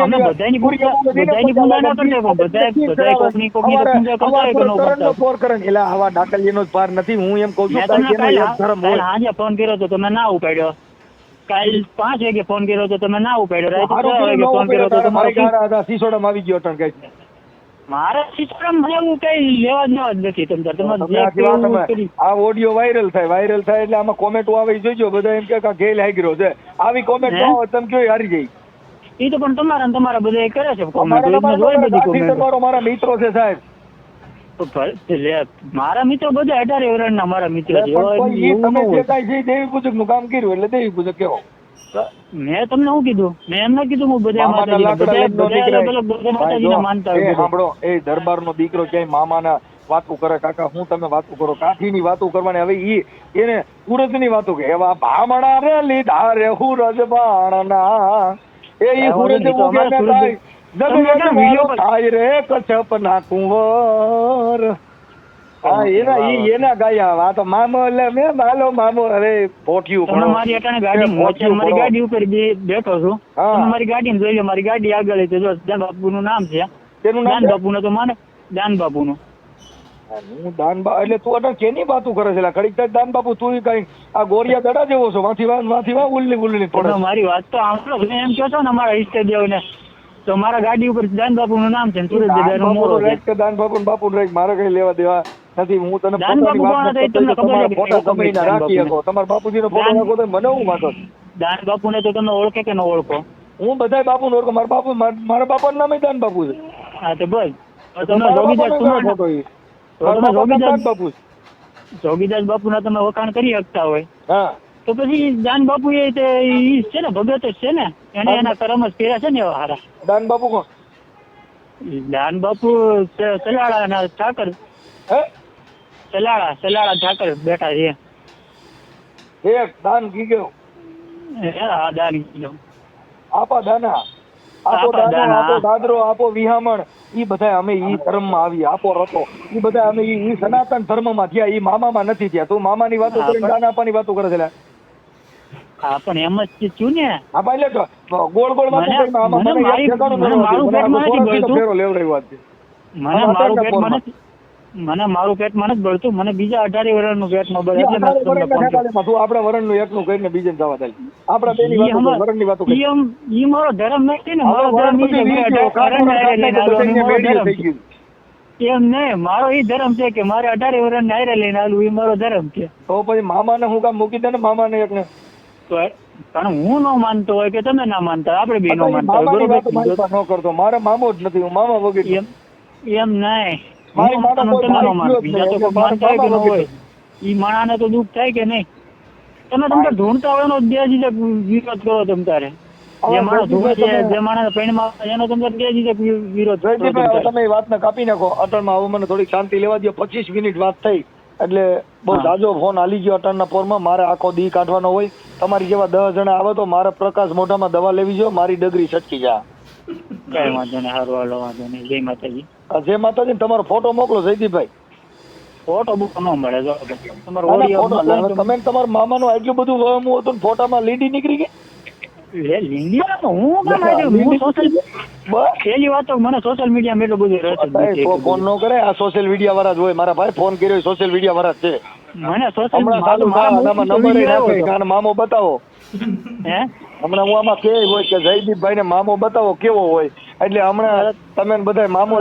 અમે બધાની પૂજા ના કરતા બધા કોકની પૂજા કરતા હોય કે ન કરતા. ફોર કરે એટલે આવા ડાકલીનો જ પાર નથી. હું એમ કહું છું મેં તમને કે એનો એક ધર્મ કાલ હોય. સાંજે ફોન કર્યો તો તમે ના ઉપાડ્યો. કાલ 5 વાગે ફોન કર્યો તો તમે ના ઉપાડ્યો. રાતે 6 વાગે ફોન કર્યો તો મારી તમારે ગારા હતા સીસોડામાં આવી ગયો અટણ કઈ. મારા સિસ્ટમ મને એવું કઈ લેવા જ નથી. તમે આ ઓડિયો વાયરલ થાય એટલે આમાં કોમેન્ટો આવે જોઈજો. બધા એમ કે ગેલ હાઈગ્રો છે. આવી કોમેન્ટ ન આવે તમે કયો હારી જાય. એ તો પણ તમારા બધા કરે છે કોમેન્ટ. મારા મિત્રો છે સાહેબ. મારા મિત્રો બધા 18 વર્ષના મારા મિત્ર છે. તમે જે કાંઈ છે દેવી પૂજક નું કામ કર્યું એટલે દેવી પૂજક કેવો. મેં તમને શું કીધું? મેં એમ ના કીધું હું બધા માતાજીને માનતા હોય. સાંભળો એ દરબારનો દીકરો ક્યાંય મામાના વાતું કરે. કાકા હું તમે વાતું કરો કાઠીની વાતું કરવાની. હવે એને સુરતની વાતું કે એવા ભામણા રે લીધા રે હુરજ બાણના એ હુરજ થાય રે કચ્છપ ના કુંવર એના ગાયા આ તો મામો એટલે મેં માલો મામો હવે પોઠ્યું તમે મારી અટાણે ગાડી મારી ગાડી ઉપર બેઠો છું તમે મારી ગાડીને જોઈ લો મારી ગાડી આગળ છે જો દાન બાપુનું નામ છે દાન બાપુનું તો માને દાન બાપુનું હું દાનબા એટલે તું અટલ કેની વાતું કરે છે ઘડીક દાન બાપુ તું કઈ આ ગોરિયા દડા જેવો છો વાથી વા ઉલ્લી પડે મારી વાત તો આમ એમ કહો છો ને અમારા ઈષ્ટદેવ ને તો મારા ગાડી ઉપર દાન બાપુનું નામ છે દાન બાપુ મારે કઈ લેવા દેવા નથી હું તને દાન બાપુ રાખી શકો તમારા બાપુજીનો ફોટો રાખો તો મને હું વાતો દાન બાપુને તો તમે ઓળખે કે ન ઓળખો હું બધા બાપુને ઓળખો મારા બાપાનું નામ દાન બાપુ છે હા તો બસ તમે જોગીદાસ બાપુના તમે વખાણ કરી શકતા હોય હા તો પછી દાન બાપુ એ છે ને ભગત જ છે ને એને એના કર્મ જ કર્યા છે ને એવા હારા દાન બાપુ કોણ દાન બાપુ સલાળા ના ઠાકર સલાળા ઠાકર બેઠા છે એક દાન કી ગયો હા દાન કીધો આપા દાના આપો દાના આપો દાદરો આપો વિહામણ ઈ બધા અમે ઈ ધર્મ માં આવી આપો રતો ઈ બધા અમે ઈ સનાતન ધર્મ માં થયા ઈ મામા નથી થયા તું મામાની વાતો કરીને દાન આપવાની વાતો કરે છે હા પણ એમ જ થયું ને હા એટલે ગોળ ગોળ વાતો કરીને મને મારું પેટમાં નથી બળતું મને બીજા 18 વર્ષનું પેટમાં બળે એટલે તું આપડા વરણનું એકનું કરીને બીજે જવા દે આપડા બેની વાતો વરણની વાતો ઈ મારો ધર્મ નથી ને મારો ધર્મ એમ નહીં મારો ઈ ધર્મ છે કે મારે 18 વર્ષ ને હારે લઈને આલું ઈ મારો ધર્મ છે તો પછી મામાને હું કામ મૂકી દે ને મામાને એકને તો કારણ હું ન માનતો હોય કે તમે ના માનતા આપણે બે ન માનતા હોય બરોબર ન કરતો મારે મામો જ નથી હું મામા વગેરે એમ નહીં મારી માતા કોઈ ઈ માણાને તો દુઃખ થાય કે નહીં તમે ઢૂંઢતા હોય એનો વિરોધ કરો તમ તારે જે માણસ ઢૂંઢે છે જે માણસ પૈણમાં એનો તમે વિરોધ કરો તમે વાતને કાપી નાખો અટલમાં હવે મને થોડીક શાંતિ લેવા દો 25 મિનિટ વાત થઈ એટલે બહુ જાજો ફોન હાલી ગયો અટલના પોરમાં મારે આખો દી કાઢવાનો હોય તમારી જેવા 10 જણા આવે તો મારે પ્રકાશ મોઢામાં દવા લેવી જો મારી ડગરી છટકી જા કઈ વાંધો નહીં સારું હાલો વાંધો નહીં જય માતાજી જય માતાજી તમારો ફોટો મોકલો જયદીપભાઈ ફોટો બુક ન મળે જો તમારો ઓડિયો તમે તમારા મામાનું આટલું બધું વહમું હતું ફોટામાં લીડી નીકળી ગઈ મને સોશિયલ મીડિયા માં એટલું બધું ફોન નો કરે આ સોશિયલ મીડિયા વાળા જ હોય મારા ભાઈ ફોન કર્યો સોશિયલ મીડિયા વાળા છે મને સોશિયલ મામો બતાવો હમણાં હું આમાં કે હોય કે જયદીપભાઈ ને મામો બતાવો કેવો હોય એટલે હમણાં તમે બધા મામો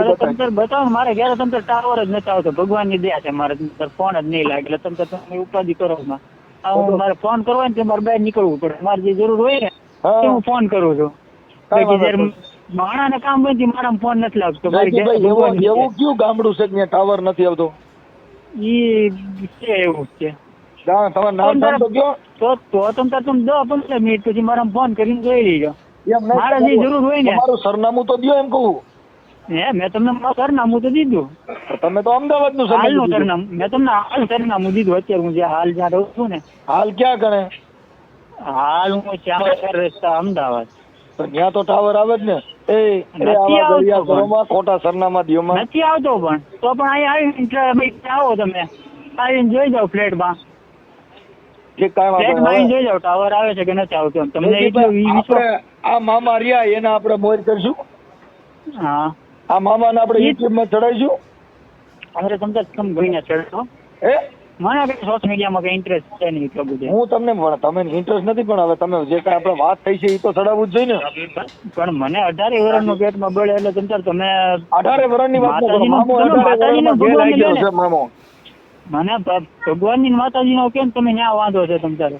બતાવો મારે ઘરે તમે ટાવર જ નથી આવતો ભગવાન ની દયા છે મારે ફોન જ નહીં લાગે એટલે તમે ઉપાધિ કરો મારે ફોન કરવો ને મારે બહાર નીકળવું પડે મારે જે જરૂર હોય ને હું ફોન કરું છું માણા કામ હોય મારા ફોન નથી લાગતો એવું કયું ગામડું છે ત્યાં ટાવર નથી આવતો ઈ છે એવું છે તમારું નામ તો કયો તો તમે 10-15 મિનિટ પછી મારા ફોન કરીને જોઈ લેજો મારે જે જરૂર હોય ને તમારું સરનામું તો દો એમ કહું મેં તમને મારું સરનામું તો દીધું તમે તો અમદાવાદ નું સરનામું મેં તમને હાલ સરનામું દીધું અત્યારે હું હાલ જ્યાં રહું છું ને હાલ ક્યાં ગણે હાલ હું શ્યામ રસ્તા અમદાવાદ તો ત્યાં તો ટાવર આવે જ ને ખોટા સરનામા દિયોમાં નથી આવતો પણ તો પણ અહીંયા આવીને આવો તમે આવીને જોઈ જાઓ ફ્લેટમાં જોઈ જાઓ ટાવર આવે છે કે નથી આવતો તમને આ મામા રહ્યા એને આપણે મોજ કરશું હા આ મામાને આપણે યુટ્યુબ માં ચડાવીશું અરે તમે ભાઈને ચડશો મને કઈ સોશિયલ મીડિયામાં કઈ ઇન્ટરેસ્ટ છે નહીં એટલું બધું હું તમને તમે ઇન્ટરેસ્ટ નથી પણ હવે તમે જે કઈ આપણે વાત થઈ છે એ તો ચડાવવું જ જોઈએ ને પણ મને 18 વર્ષનું પેટમાં બળે એટલે તમે 18 વર્ષની વાત મામો મને ભગવાનની માતાજીનો કેમ તમે ન્યા વાંધો છે તમ તારે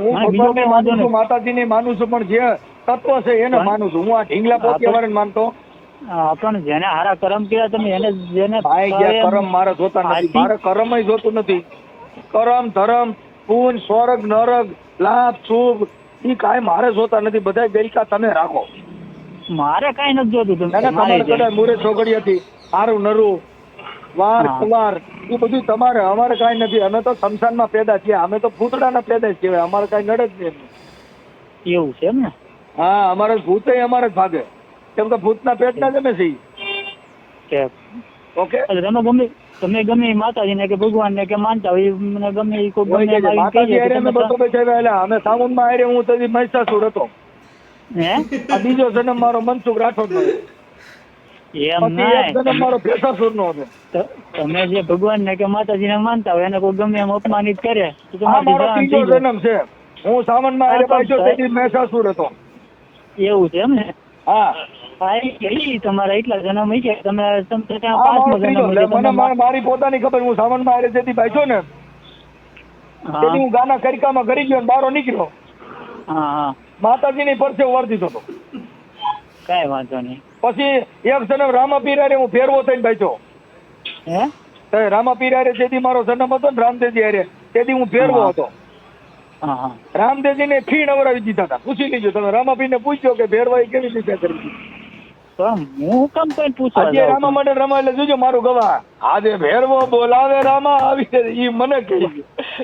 હું માતાજીને માનું છું પણ જે તત્વ છે એને માનું છું હું આ ઢીંગલા પોતિયાવાળાને માનતો પણ જેને હારા કર્મ કર્યા તમે એને જેને કર્મ મારે જોતા નથી મારે કર્મ જોતું નથી કર્મ ધર્મ પૂન સ્વર્ગ નરક લાભ શુભ ઈ કાંઈ મારે જોતા નથી બધા ગઈકા તમે રાખો મારે કઈ નથી જોતું તમારે કદાચ મુરે છોકરી હતી સારું નરું વાર કુવાર એ બધું તમારે અમારે કઈ નથી અમે તો શમશાનમાં પેદા છીએ અમે તો ભૂતડાના પેદા જ કહેવાય અમારે કઈ નડે જ નહીં એવું છે એમ ને હા અમારે ભૂત અમારે જ ભાગે કેમ કે ભૂતના પેટના જ અમે છીએ. કે ઓકે તમે ગમે માતાજીને કે ભગવાનને કે માનતા હોય મને ગમે ઈ કોઈ ગમે એમ આવી માતાજી કહીએ હારે કે અમે તમે બધો બેઠા એટલે અમે સાવનમાં હારે હું તદી મહિષાસુર હતો. હે આ બીજો જન્મ મારો મનસુખ રાઠોડનો હતો. એમ પછી એક જન્મ ના મારો ભેસાસુરનો હતો. તમે જે ભગવાનને કે માતાજીને માનતા હોય એને કોઈ ગમે એમ અપમાનિત કરે તો આ તમારી મારો જાન ત્રીજો થઈ જાય. જન્મ છે. હું સાવનમાં હારે હા, પણ પાછો તેથી મહિષાસુર હતો. એવું છે એમ ને? હા હા એ તમારા એટલા જન્મ છે તમે ત્યાં આ મારો 5મો ત્રીજો જન્મ એટલે છે મને તમે મારી પોતાની ખબર. હું સાવનમાં હારે તેથી પાછો ને હા તેથી હું ગાના કરિકામાં કરી ગયો ને બહાર નીકળ્યો. હા હા માતાજીની પરસે વળ દીધો હતો. કાંઈ વાંધો નહીં. પછી એક જન્મ રામાપીર હારે હું ફેરવો થઈને પાછો. હે રામાપીર હારે જેથી મારો જન્મ હતો ને રામદેવજી હારે તેથી હું ફેરવો હા. હતો. હા હા રામદેવજીને ખીણ અવરાવી દીધા હતા. પૂછી લીધું તમે રામાપીરને પૂછજો કે ફેરવા એ કેવી રીતે કરી દીધી. તો હું કેમ કોઈ પૂછવા આજે જાઉં રામા માટે રમા એટલે જોજો મારું ગવા આજે ભેરવો બોલાવે રામા આવી ઈ મને કહી ગયું.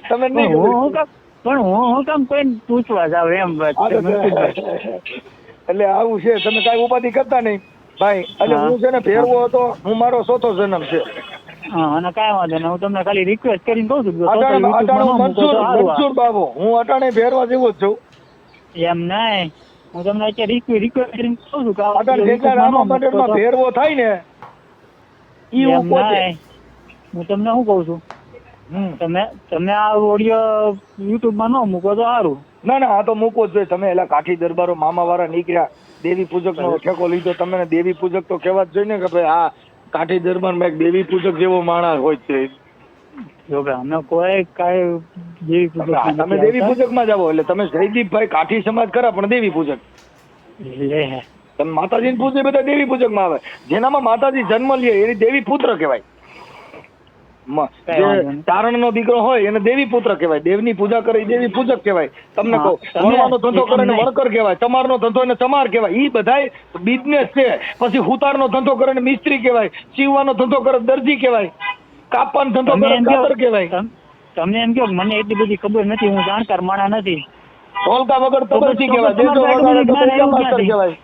તમે પણ નહીં હું કેમ હું કેમ કોઈ પૂછવા જાઉં એમ વાત છે મુકુટભાઈ. એટલે આવું છે. તમે કાંઈ ઉપાધિ કરતા નહીં ભાઈ. એટલે હા. હું છે ને ફેરવો હતો. હું મારો 4થો જન્મ છે. હા અને કાંઈ વાંધો નહીં. હું તમને ખાલી રિક્વેસ્ટ કરીને કહું છું કે અટાણે YouTube માં ન મૂકો તો સારું આ. મનસુર બાબુ હું અટાણે ફેરવા જેવો જ છું. એમ નહીં હું તમને અત્યારે રિક્વેસ્ટ કરીને કહું છું કે આ અટાણે YouTube જેટલા માં ન રામા મૂકો મંડળમાં તો. ફેરવો થાય ને ઈ એમ હું પોતે. નહીં હું તમને શું કહું છું તમે આ ઓડિયો YouTube માં ન મૂકો તો સારું. ના ના આ તો મૂકવો જ જોઈએ. તમે એલા કાઠી દરબારો મામા વાળા નીકળ્યા દેવી પૂજક નો ઠેકો લીધો. તમને દેવી પૂજક તો કહેવા જ જોઈએ ને કે ભાઈ આ કાઠી દરબારમાં એક દેવી પૂજક જેવો માણસ હોય છે. જો કે અમે કોઈ કાંઈ જેવી પૂજક તમે દેવી પૂજક માં જાઓ એટલે તમે જયદીપભાઈ કાઠી સમાજ ખરા પણ દેવી પૂજક. લે તમે માતાજીને પૂજે બધા દેવી પૂજક માં આવે. જેનામાં માતાજી જન્મ લે એની દેવી પુત્ર કહેવાય. જે ચારણ નો દીકરો હોય એને દેવી પુત્ર કહેવાય. દેવની પૂજા કરે એ દેવી પૂજક કહેવાય. તમને કહું વણવાનો ધંધો કરે ને વણકર કહેવાય. ચમારનો ધંધો એને ચમાર કહેવાય. ઈ બધાય બિઝનેસ છે. પછી હુતારનો ધંધો કરે ને મિસ્ત્રી કહેવાય. સીવવાનો ધંધો કરે દરજી કહેવાય. કાપવાનો ધંધો કરે કાતર કહેવાય. તમને એમ કહો મને એટલી બધી ખબર નથી. હું જાણકાર માણસ નથી. ઢોલકા વગર તબરજી કહેવાય. દેજો વગર તબરજી માસ્ટર કહેવાય.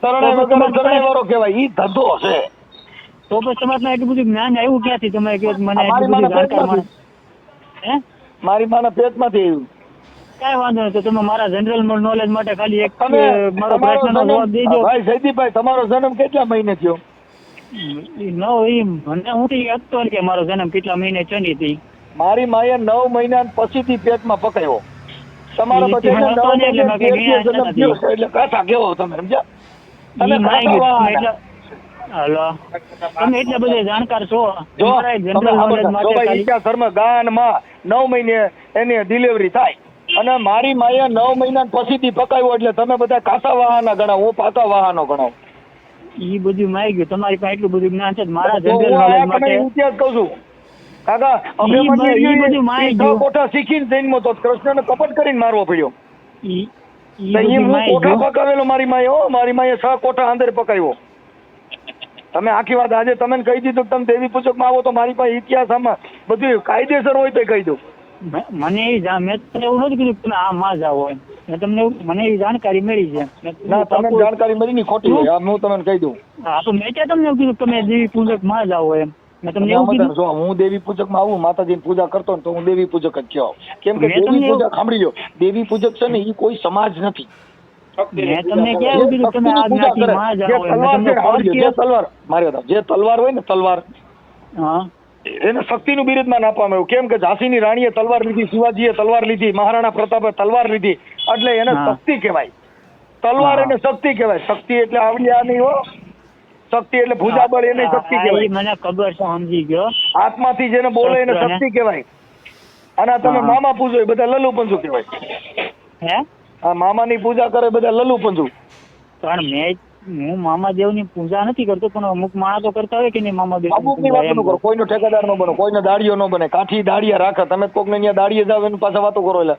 શરણાઈ વગર શરણાઈ વાળો કહેવાય. ઈ ધંધો છે. તો પછી તમારે એટલું બધું જ્ઞાન આવ્યું ક્યાંથી? તમે કહો મને મારી એટલું બધું માના જાણકાર માણસ. હે મારી માના પેટમાંથી આવ્યું. કાંઈ વાંધો નહીં. તો તમે મારા જનરલ નોલેજ માટે ખાલી એક તમે મારો તમારો પ્રશ્નનો જવાબ જન્મ દેજો. ભાઈ જયદીપભાઈ તમારો જન્મ કેટલા મહિને થયો? મને હું હતો કે મારો જન્મ કેટલા મહિને ચની હતી. મારી માએ 9 મહિના પછીથી પેટમાં પકાવ્યો. તમારા ઈ બધાને મને 9 હતો ને એટલે મેં કઈ મહિને જ્ઞાન જન્મ થયો છે. એટલે કાંઠા કેવો તમે સમજ્યા? તમે કાંઠા વાળા. હાલો તમે એટલા બધા જાણકાર છો. જો તમારા તમે જનરલ નોલેજ જો માટે ભાઈ ખાલી ઈચ્છા ગાનમાં 9 મહિને એની ડિલિવરી થાય અને મારી માએ 9 મહિના પછીથી પકાવ્યો એટલે તમે બધા કાસા વાહાના ગણાવો. હું પાકા વાહાનો ગણાવ. ઈ બધું માઈ ગયું. તમારી પાસે એટલું બધું જ્ઞાન છે. મારા તો જનરલ હું આ નોલેજ તમે માટે ઇતિહાસ કહું છું. કાકા ઈ બધું માય ગયું. કોઠા શીખીને જન્મો તો કૃષ્ણને કપટ કરીને મારવો પડ્યો. ઈ તો ઈ બધું હું માઈ કોઠા ગયું. પકાવેલો મારી માએ. હો મારી માએ 6 કોઠા અંદર પકાવ્યો. તમે આખી વાત આજે તમે કહી દીધું કે તમે દેવી પૂજક માં આવો તો મારી પાસે ઇતિહાસ આમાં બધું કાયદેસર હોય તો કહી દઉં. મને મેં તમને એવું નથી કીધું કે તમે આ માં જાઓ એમ. મેં તમને મને એવી જાણકારી મળી છે. ના તમને જાણકારી મળી ની ખોટી હોય. આ હું તમને કહી દઉં. હા તો મેં ક્યાં તમને એવું કીધું કે તમે દેવી પૂજક માં જાઓ એમ. મેં તમને એવું કીધું. જો હું દેવી પૂજક માં આવું માતાજીની પૂજા કરતો ને તો હું દેવી પૂજક જ કહેવાઉં. કેમ કે મેં તમને દેવી એવું- પૂજક સાંભળી લો દેવી પૂજક છે ને એ કોઈ સમાજ નથી. મેં તમને ક્યાં એવું કીધું કે તમે આ પૂજા કરે. જ્ઞાતિમાં જે જાઓ એમ. મેં તલવાર તમને છે, ફોર્સ જે કર્યો. તલવાર મારી વાત જે તલવાર હોય ને તલવાર હા એને શક્તિનું બિરુદમાન આપવામાં આવ્યું. કેમ કે ઝાંસીની રાણીએ તલવાર લીધી, શિવાજીએ તલવાર લીધી, મહારાણા પ્રતાપે તલવાર લીધી એટલે એને હા. શક્તિ કહેવાય. તલવાર હા. એને શક્તિ કહેવાય. શક્તિ એટલે આવડી આ નહીં હો. શક્તિ એટલે ભુજાબળ એને શક્તિ હા, ઈ કહેવાય. મને ખબર છે. સમજી ગયો. આત્માથી જેને બોલે એને શસ્ત્ર ને? શક્તિ કહેવાય. અને આ તમે હા. મામા પૂજો એ બધા લલુ પંજુ કહેવાય. હે આ મામાની પૂજા કરે બધા લલુ પંજુ. પણ હું મામાદેવની પૂજા નથી કરતો પણ અમુક માણસ તો કરતા હોય કે નહીં મામાદેવ અમુકની વાત ન કરો. કોઈનો ઠેકેદાર ન બનો, કોઈનો દાડિયો ન બને. કાઠી દાડિયા રાખે. તમે કોકને અહીંયા દાડિયે જાવ એની પાસે વાતો કરો એટલે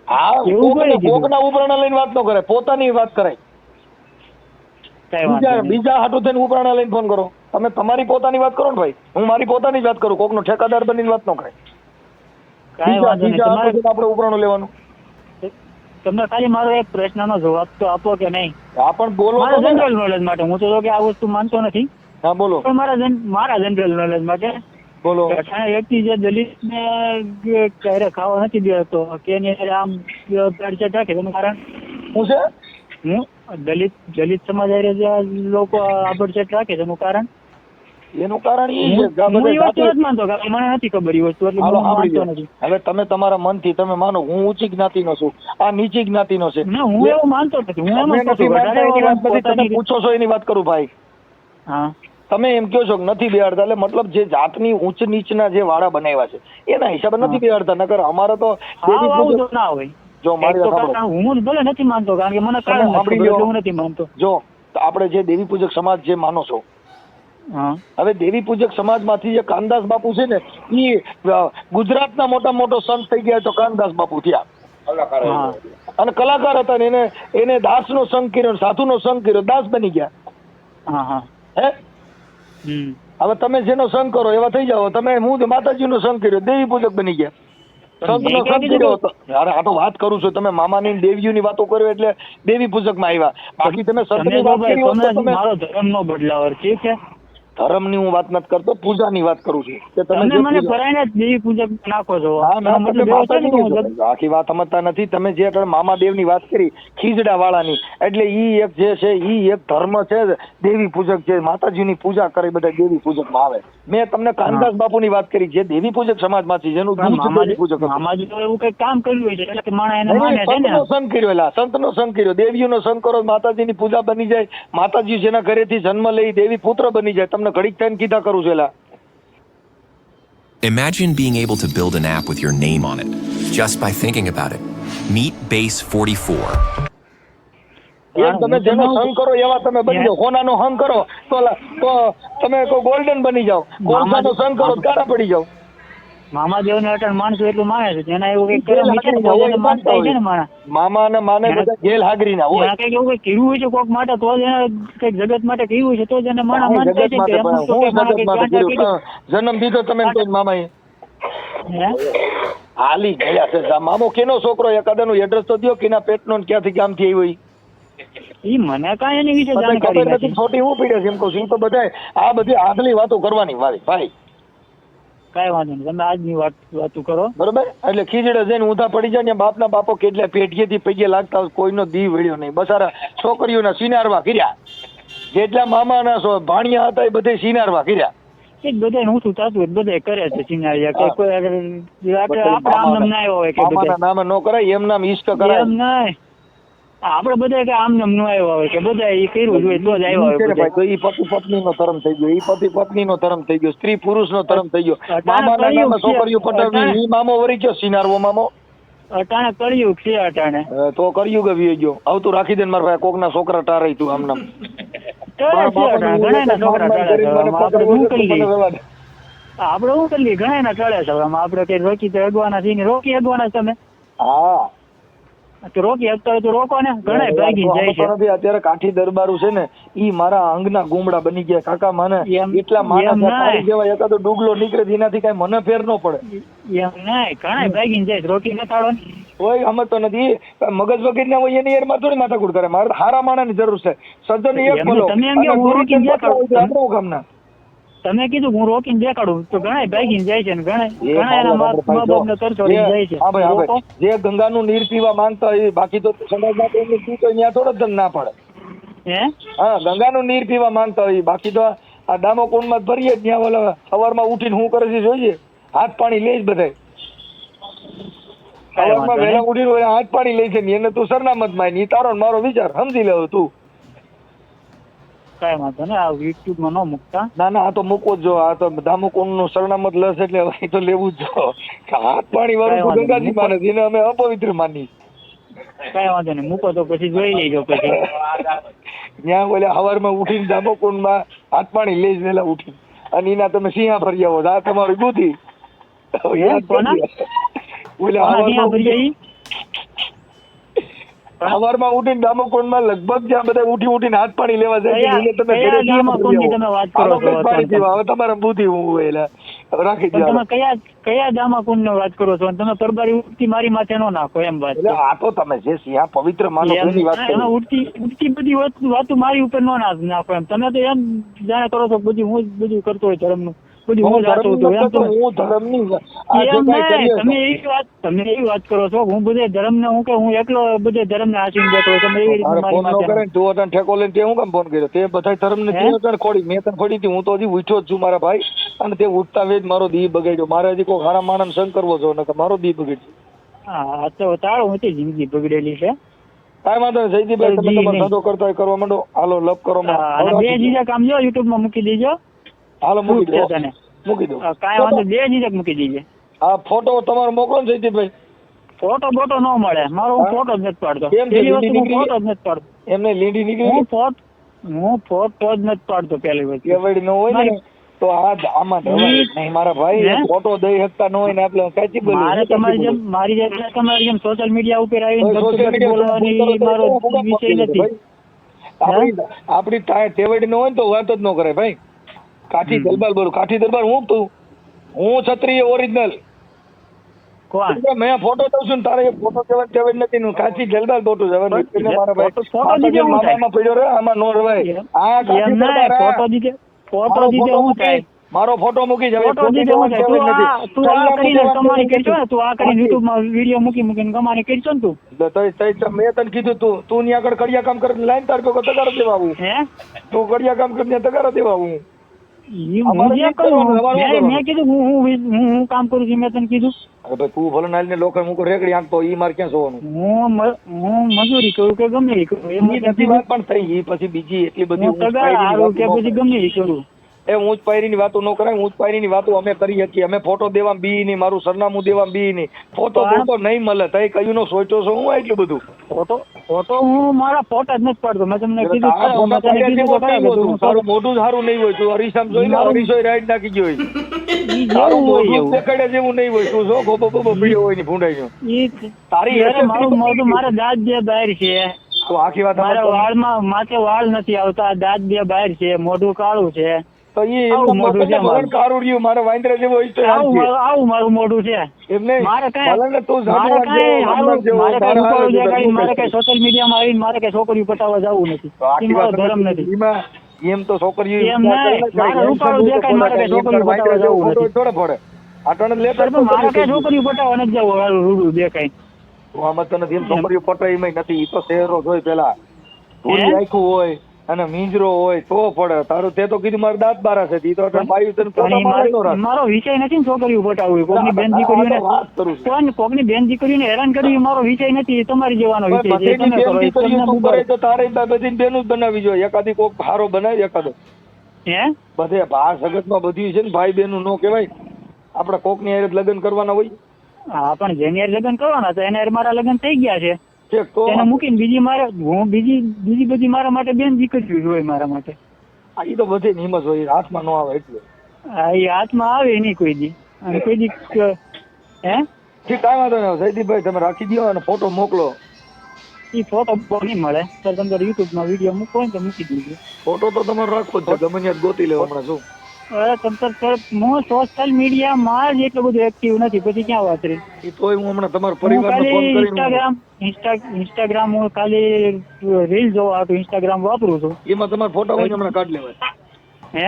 હા એવું કોણે કીધું? કોકના ઉપરાણા લઈને વાત ન કરે. પોતાની વાત કરાય. બીજા હાટું થઈને ઉપરાણા લઈને ફોન કરો. તમે તમારી પોતાની વાત કરો ને ભાઈ. હું મારી પોતાની જ વાત કરું. કોકનો ઠેકાદાર બનીને વાત ન કરે. કાંઈ વાંધો નહીં. આપણે ઉપરાણું લેવાનું. તમે ખાલી મારો એક પ્રશ્નનો જવાબ તો આપો કે નહીં? હા પણ બોલો મારા તો ને. જનરલ નોલેજ માટે. હું તો કે આ વસ્તુ માનતો નથી, હા બોલો પણ મારા જનરલ નોલેજ માટે બોલો. અઠાણે વ્યક્તિ જે દલિતને ક્યારે ખાવા નથી દેતો કે એની હારે આમ પેડસેટ રાખે તેનું કારણ શું છે? હું દલિત સમાજ હારે જે લોકો આબડછેટ રાખે તેનું કારણ એનું કારણ એ છે કે આ હું બધા એ વસ્તુ જાતિ- નથી માનતો, કારણ કે મને નથી ખબર એ વસ્તુ, એટલે હાલો હું સાંભળી માનતો લો. નથી. હવે તમે તમારા મનથી તમે માનો હું ઊંચી જ્ઞાતિનો છું, આ નીચી જ્ઞાતિનો છે. ના, હું એવું માનતો નથી. હું એમ મેં જ નથી કહું માનતા એની વાત નથી, તમે પોતાની પૂછો છો એની વાત કરું ભાઈ. હા તમે એમ કહો છો કે નથી બેહાડતા, એટલે મતલબ જે જાતની ઊંચ નીચના જે વાળા બનાવ્યા છે એના હિસાબે નથી બેહાડતા. નકર અમારે તો દેવી આવું પૂજક- તો ના હોય. જો મારી એક તો વાત સાંભળો. કારણ હું ભલે નથી માનતો, કારણ કે મને તમે કારણ નથી સાંભળી ખબર, લો. એટલે હું નથી માનતો. જો તો આપણે જે દેવી પૂજક સમાજ જે માનો છો, હા હવે દેવી પૂજક સમાજમાંથી જે કાનદાસ બાપુ છે ને એ ગુજરાતના મોટો સંત થઈ ગયા તો કાનદાસ બાપુ થયા. હા અને કલાકાર હતા ને એને દાસનો સંગ કર્યો, સાધુનો સંગ કર્યો, દાસ બની ગયા. હા હા હે હમ હવે તમે જેનો સંગ કરો એવા થઈ જાઓ. તમે હું માતાજીનો સંગ કર્યો, દેવી પૂજક બની ગયા. સંતનો સંગ કર્યો હતો. અરે આ તો વાત કરું છું, તમે મામાની દેવીઓની વાતો કર્યો એટલે દેવી પૂજકમાં આવ્યા. બાકી તમે સંતની વાત કરી હોત તો તમે મારો ધર્મ નો બદલાવર, ઠીક છે? ધર્મની હું વાત નથી કરતો, પૂજાની વાત કરું છું કે તમે જે મને પૂજા- ફરાઈને જ દેવી પૂજક નાખો છો. ના ના, એનો તમે મતલબ એવો છે ને કે હું માતાજીની આખી વાત સમજતા નથી. તમે જે અત્યારે મામાદેવની વાત કરી ખીજડા વાળાની, એટલે ઈ એક જે છે ઈ એક ધર્મ છે, દેવી પૂજક છે, માતાજીની પૂજા કરે બધા દેવી પૂજકમાં આવે. મેં તમને કાનદાસ બાપુની વાત કરી જે દેવી પૂજક સમાજમાંથી જેનું દૂધ દેવી પૂજક હતું. મામાજી તો એવું કઈ કામ કર્યું હોય છે એટલે કે માણસ એને માને છે ને. સંતનો સંગ કર્યો, એલા સંતનો સંગ કર્યો, દેવીઓનો સંગ કરો, માતાજીની પૂજા બની જાય, માતાજી જેના ઘરેથી જન્મ લઈ દેવી પુત્ર બની જાય. તમને ઘડીક થઈને કીધા કરું છું એલા. Imagine being able to build an app with your name on it just by thinking about it. Meet Base 44. તમે જેનો સંગ કરો એવા તમે બની જાઓ. સોનાનો સંગ કરો તો તમે ગોલ્ડન બની જાઓ. કોલસાનો સંગ કરો તો કાળા પડી જાઓ. મામાદેવ ને અટલ માણસો એટલું માને છે, જેના એવું કઈક કર્યું છે ને, તો એને માનતા હોય છે ને માણસ. મામા ને માને બધા જેલ હાગરીના હોય. એના કઈક એવું કઈક કર્યું હોય છે કોક માટે, તો જ એને કઈક જગત માટે કર્યું હોય છે, તો જ એને માણસ માનતા જગત છે માટે કે એમ પણ તો હું કે માણસ જગત કઈક માટે ગાંઠા કર્યું. જન્મ દીધો તમે તો મામાએ હે? હાલી ગયા છે. મામો કેનો છોકરો એકાદાનું એડ્રેસ તો દો, કેના પેટનો ને ક્યાંથી ગામથી આવ્યો ઈ. ઈ મને કાંઈ એની વિશે બધાય જાણકારી ખબર નથી, નથી. છોટી હું પીડે છે એમ કહું છું. ઈ તો બધાય આ બધી આગલી વાતો કરવાની વારી ભાઈ, કાંઈ વાંધો નહીં, તમે આજની વાતો કરો. બરોબર? એટલે ખીજડે જઈને ઊંધા પડી જાય ને બાપના બાપો કેટલા પેઢીએથી પગે લાગતા હોય, કોઈનો દી વળ્યો નહીં. બસારા છોકરીઓના સિનારવા કર્યા, જેટલા મામાના ભાણિયા હતા એ બધે સિનારવા કર્યા. એક બધાને ઊંચું થતું હોય બધાય કરે છે સિનારિયા, કે કોઈ આપણે આમ નામ ના આવ્યો હોય કે મામાના બધા નામે નો કરાય, એમ નામ ઈશ્ક કરાય. એમ નહીં, આપણે બધા કે આમ નામ નો આવ્યો હોય કે બધા એ કર્યું જોઈએ તો જ આવ્યો ઈ છે હોય ને ભાઈ, બધા. તો ઈ પતિ પત્નીનો ધર્મ થઈ ગયો, ઈ પતિ પત્નીનો ધર્મ થઈ ગયો, સ્ત્રી પુરુષનો ધર્મ થઈ ગયો. અટાણે મામાના નામે કળિયુગ છે. છોકરીઓ પટાવી, અટાણે- ઈ મામો વળી ગયો સિનારવો મામો. અટાણે કળિયુગ છે અટાણે. તો કર્યું કે વી ગયો આવતું રાખી દે ને મારા ભાઈ, કોકના છોકરા ટારાય તું આમ નામ. ટળે છે અટાણે, ઘણાયના છોકરા ટળે છે. આમાં આપણે શું કરીએ? આપણે શું કરીએ? ઘણાયના ટળે છે. આમાં આપણે કઈ રોકી તો અગવાના છીએ ને, રોકી અગવાના તમે હા, તો રોકી શકતા હોય તો રોકો ને. ઘણાય ભાગી જાય છે. અત્યારે કાઠી દરબારું છે ને ઈ મારા અંગના ગુમડા બની ગયા કાકા. મને એમ- એટલા એમ માણસ નાય. તારી જેવા એકાદો ડુગલો નીકળે તો એનાથી કઈ મને ફેર ન પડે. એમ નહીં, ઘણાય ભાગીને જાય છે. રોકી નતાડો ને. કોઈ સમજતો નથી. મગજ વગર ના હોય એની યારમાં થોડી માથાકૂટ કરે. મારે હારા માણસની જરૂર છે. સજ્જન એક એમ બોલો તમે એમ કહો, અને હું રોકીને ગુરુ દેખાડું. કેટલા હોય તો આપણું કામના. તમે કીધું હું રોકીને દેખાડું તો ઘણાય ભાગીને જાય છે ને ઘણા એના મા ભાઈ બાપને તરછોડીને જાય છે. હા ભાઈ, હા રોકો. ભાઈ. જે ગંગાનું નીર પીવા માંગતા હોય બાકી તો સમાજમાં તો એમને પીતો ત્યાં થોડો જ ના પડે. હે? હા, ગંગાનું નીર પીવા માંગતા હોય બાકી તો આ દામોકુંડમાં જ ભરીએ ત્યાં ઓલા સવારમાં ઉઠીને શું કરે છે જોઈએ, હાથ પાણી લે જ બધાય. કાંઈ સવારમાં વાંધો વહેલા નહીં. ઉઠીને ઓલા હાથ પાણી લે છે ને એને તું સરનામત માં ની તારો ને મારો વિચાર સમજી લેવો તું. કાંઈ વાંધો નહીં, આ યુટ્યુબમાં ન મૂકતા. ના ના, આ તો મૂકવો જ જો. આ તો દામોકુંડ નું સરનામત લસ એટલે હવે તો લેવું જ જો. હાથ પાણી વાળું કાંઈ તો વાંધો ગંગાજી માને છે, એને અમે અપવિત્ર માની. કાંઈ વાંધો નહીં, મૂકો તો પછી જોઈ લેજો પછી. ત્યાં ઓલા સવારમાં ઉઠીને દામોકુંડમાં હાથ પાણી લે જ વહેલા ઉઠીને અને એના તમે સિંહા ફરી આવો. આ તમારી બુદ્ધિ. કોના? ઓલા કોના ત્યાં ભરી સવારમાં સવારમાં ઉઠીને દામોકુંડમાં લગભગ જ્યાં બધા ઉઠીને હાથ પાણી લેવા જાય છે, કયા- એને તમે કયા ઘરે સિંહા ફરી દામોકુંડની આવો. તમે વાત કરો હાલો છો કંઈક પાણી અત્યારે? પીવા. હવે તમારે બુદ્ધિ હું હોય એટલે રાખી પણ દો. તમે કયા દામા કુંડ વાત કરો છો? અને તમે પરબારી ઉઠતી મારી માથે નો નાખો એમ વાત એટલે આ તો તમે જે સિંહ પવિત્ર માનો એની વાત કરી. એમાં ઉઠતી બધી વાતો મારી ઉપર નો નાખો એમ. તમે તો એમ જાણે કરો છો બધું હું જ બધું કરતો હોય ધર્મનું બધું હું જ વાંચું છું એમ. હું ધર્મની આ જે એમ કાંઈ કરીએ નહીં, તમે એવી વાત કરો છો હું બધે ધર્મને હું એકલો બધે ધર્મને આશીને બેઠો હોય. તમે એવી રીતે મારે મારી ફોન નો માથે કરે ને તું તને ઠેકો લઈને તે હું કેમ ફોન કર્યો? તે બધા ધર્મને હે? તે તને ખોડી, મેં તને ખોડી હતી. હું તો હજી ઉઠ્યો જ છું મારા ભાઈ, અને તે ઉઠતા વેજ મારો દી બગાડ્યો. મારે હજી કોઈ ખાણા માણસ સંગ કરવો છો ને મારો દી બગાડ્યો. હા તો તારો હતી જિંદગી બગડેલી છે. કાંઈ વાંધો નહીં જયદીપભાઈ, તમે જી તમારો નહીં. ધંધો કરતા હોય કરવા માંડો. હાલો લપ કરો માં. અને બે જીજક કામ જો યુટ્યુબ માં મૂકી દેજો. હાલો મૂકી છે દો, તને મૂકી દો. કાંઈ વાંધો, બે જીજક મૂકી દેજે. આ ફોટો તમારો મોકલો ને જયદીપભાઈ. ફોટો બોટો ન મળે મારો, હું ફોટો જ નથી પાડતો. કેમ છે? પેલી વસ્તુ લીંડી હું નીકળી ફોટો જ નથી પાડતો. એમને લીંડી નીકળી હું ફોટો જ નથી પાડતો પેલી વસ્તુ. કેવડી ન હોય ને તો આમાં ધવાય નહીં મારા ભાઈ. હે? ફોટો દઈ શકતા ન હોય ને આપણે કાચી બોલી. મારે તમારી જેમ તમારી જેમ સોશિયલ મીડિયા ઉપર આવીને સોશિયલ ગપસપ બોલવાની મારો વિષય નથી. આપડી તેવડી ન હોય ને તો વાત જ ન કરે ભાઈ. કાઠી દરબાર બોલું, કાઠી દરબાર હું ક્ષત્રિય ઓરિજિનલ. કોણ મેં ફોટો દઉં છું ને તારે ફોટો તેવડ નથી નું કાઠી જલબાલ ફોટો જવાનું એટલે મારા ભાઈ ફોટો દીધે હું થાય? મામામાં પડ્યો રે, આમાં નો રવાય. આ કાઠી એમ ના દરબાર ફોટો દીધે હું થાય? મારો ફોટો મૂકી જવાય. ફોટો દીધે હું થાય? તું આ કરીને કમાણી કરશો ને, તું આ કરીને યુટ્યુબ માં વિડીયો મૂકીને કમાણી કરશો ને તું. મેં તને કીધું તું ની આગળ કડિયા કામ કરે લાઈન તાર પેલો તગારો દેવા આવું. હે તું કડિયા કામ કરીને તગારો દેવા આવું. મેં કીધું હું કામ કરું છું, મેં તને કીધું. અરે ભાઈ તું ભલે નાલીને લોકો મૂકો રેકડી આંકતો ઈ મારે ક્યાં જોવાનું? હું મજૂરી કરું કે ગમે એ કરું એમ ઈ બધી વાત પણ થઈ. ઈ પછી બીજી એટલી બધી હું પગાર હારું કે પછી ગમે એ કરું. એ ઊંચ પાયરીની વાતો ન કરાય. ઊંચ પાયરીની વાતો અમે કરી શકીએ. અમે ફોટો દેવા બી નહીં, મારું સરનામું દેવા બી નહીં. ફોટો બોટો નહીં મળે. તઈ કયું નો સોચ્યો છો હું એટલું બધું? ફોટો હું મારા ફોટા જ નથી પાડતો. મેં તમને કીધું તારા ખરા, મેં ફોટા તને કીધું તો ખરા કે તું તારું મોઢું સારું નહીં હોય. તું અરીસામ જોઈ લે, અરીસો રાઈડ નાખી ગયો હોય. ઈ તારું જેવું હોય મોઢું એવું. દેખાડ્યા જેવું નહીં હોય. તું જો ગોબો ગોબો પીડ્યો હોય ને ભૂંડાઈ ગયો. ઈ તારી ત્યારે મારું મોઢું, મારા દાંત બે બહાર છે. તો આખી વાત મારા વાળમાં માથે વાળ નથી આવતા, દાંત બે બહાર છે, મોઢું કાળું છે. તો ઈ આવું મોઢું છે મારું. કારું રહ્યું મારે વાંદરા જેવો હોય તો આવું મારું મોઢું છે. એમ નહીં. મારે કાંઈ ભલે ને તું મારે જાનવર કાંઈ જેવો, હારું- વાંદર જેવો, મારે કાંઈ તારા રૂપાળું હારે દેખાડીને, મારે જેવું કાંઈ સોશિયલ મીડિયામાં આવીને મારે કાંઈ છોકરીઓ પટાવવા જવું નથી. તો આખી ઈ મારો વાત ધર્મ નથી. નથી. એમાં એમ તો છોકરીઓ એમ નહીં. મારે રૂપાળું દેખાય, મારે કાંઈ છોકરીઓ પટાવવા જવું નથી. થોડે પડે આટણ લેતા પણ મારે કાંઈ છોકરીઓ પટાવવા નથી જવું. હારું રૂડું દેખાય. આમાં તો નથી. એમ છોકરીઓ પટાઈ એમાંય નથી. ઈ તો શહેરો જોઈ પેલા પૂરી હે? આખું હોય અને મીંજરો હોય તો પડે. તારું તે તો કીધું મારે દાંત બારા છે. ઈ તો અટણ બાયું તને પણ ફોટા ઈ પાડી નો રાખ. મારો વિષય નથી ને છોકરીઓ પટાવવી. કોકની બેન દીકરીઓને વાત કરું છું. કોકની બેન દીકરીઓને હેરાન કરવી એ મારો વિષય નથી. એ તમારી જેવાનો પણ વિષય છે. બધીની તમે કરો બેન એ તમને દીકરીઓ તું મુબારક. કરે તો તારે બધી બેનું જ બનાવી જોઈએ. એકાદી કોક હારો બનાવી એકાદો. હે બધે આ જગતમાં બધું છે ને ભાઈ બેનું નો કહેવાય. આપણે કોક ની હારે લગ્ન કરવાના હોય. હા પણ જેની હારે લગ્ન કરવાના તો એને હારે મારા લગ્ન થઈ ગયા છે. ઠીક તો એને મૂકીને બીજી બધી મારા માટે બેન દીકરીઓ હોય મારા માટે. ઈ તો બધે હિંમત હોય. હાથમાં નો આવે એટલે હા એ હાથમાં આવે નહીં કોઈ દી. અને કોઈ દી હે ઠીક કાંઈ વાંધો નહીં. જયદીપભાઈ તમે રાખી દો અને ફોટો મોકલો. એ ફોટો નહીં મળે તો તમે યુટ્યુબમાં વિડીયો મૂકો હોય ને તો મૂકી દીધો. ફોટો તો તમારે રાખવો જ છે. ગમે ત્યાં ગોતી લેવો હમણાં શું. અરે હું સોશિયલ મીડિયામાં જ એટલું બધું એક્ટિવ નથી. પછી ક્યાં વાત રહી. ઈ તોય હું હમણાં તમારા હું પરિવારને ફોન ખાલી કરીને ઇન્સ્ટાગ્રામ હું ખાલી રીલ જોવા હાટુ ઇન્સ્ટાગ્રામ વાપરું છું. એમાં તમારા ફોટા હોય ને હમણાં કાઢ લેવાય. હે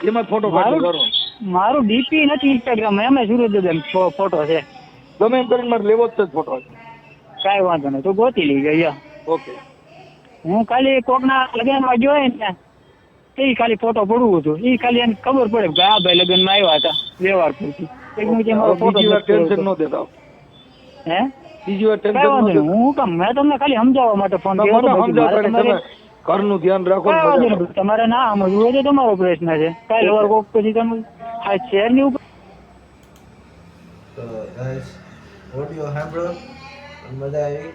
એમાં ફોટો કાઢી કરો. મારું ડીપી નથી ઇન્સ્ટાગ્રામમાં. એમાં સુરજ ફોટો છે. ગમે એમ કરીને મારે લેવો જ છે ફોટો. કાંઈ વાંધો નહીં. તો ગોતી લઈ ગયા. ઓકે. હું ખાલી કોકના લગ્નમાં ગયો હોય ને એ ખાલી ફોટો પડવું હતું. એ ખાલી એને ખબર પડે કે આ ભાઈ લગ્નમાં આવ્યા હતા વ્યવહાર પૂરતી. બીજી વાર ટેન્શન ન દેતા. હે બીજી વાર કાંઈ વાંધો ટેન્શન નહીં. હું કામ મેં તમને ખાલી સમજાવવા માટે ફોન કર્યો હતો. પછી મારે તમારે ઘરનું ધ્યાન રાખો. કાંઈ વાંધો નહીં. તમારે ના સમજવું હોય તો તમારો પ્રશ્ન છે. કાંઈ લવાર કોક પછી તમે આ શહેરની ઉપર તો ગાઈસ ઓડિયો સાંભળો મજા આવી.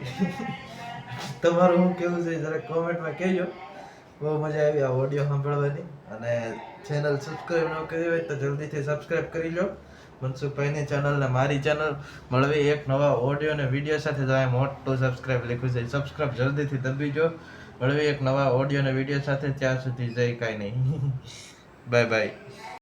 તમારું શું કેવું છે જરા કોમેન્ટમાં કહેજો. બહુ મજા આવી આ ઓડિયો સાંભળવાની. અને ચેનલ સબસ્ક્રાઈબ ન કરી હોય તો જલ્દીથી સબસ્ક્રાઈબ કરી લો. મનસુખભાઈની ચેનલ ને મારી ચેનલ મળવી એક નવા ઓડિયો અને વિડીયો સાથે. જો મોટું સબસ્ક્રાઈબ લખ્યું છે. સબસ્ક્રાઈબ જલ્દીથી દબીજો. મળવી એક નવા ઓડિયો અને વિડીયો સાથે. ત્યાં સુધી જય કાંઈ નહીં. Bye bye.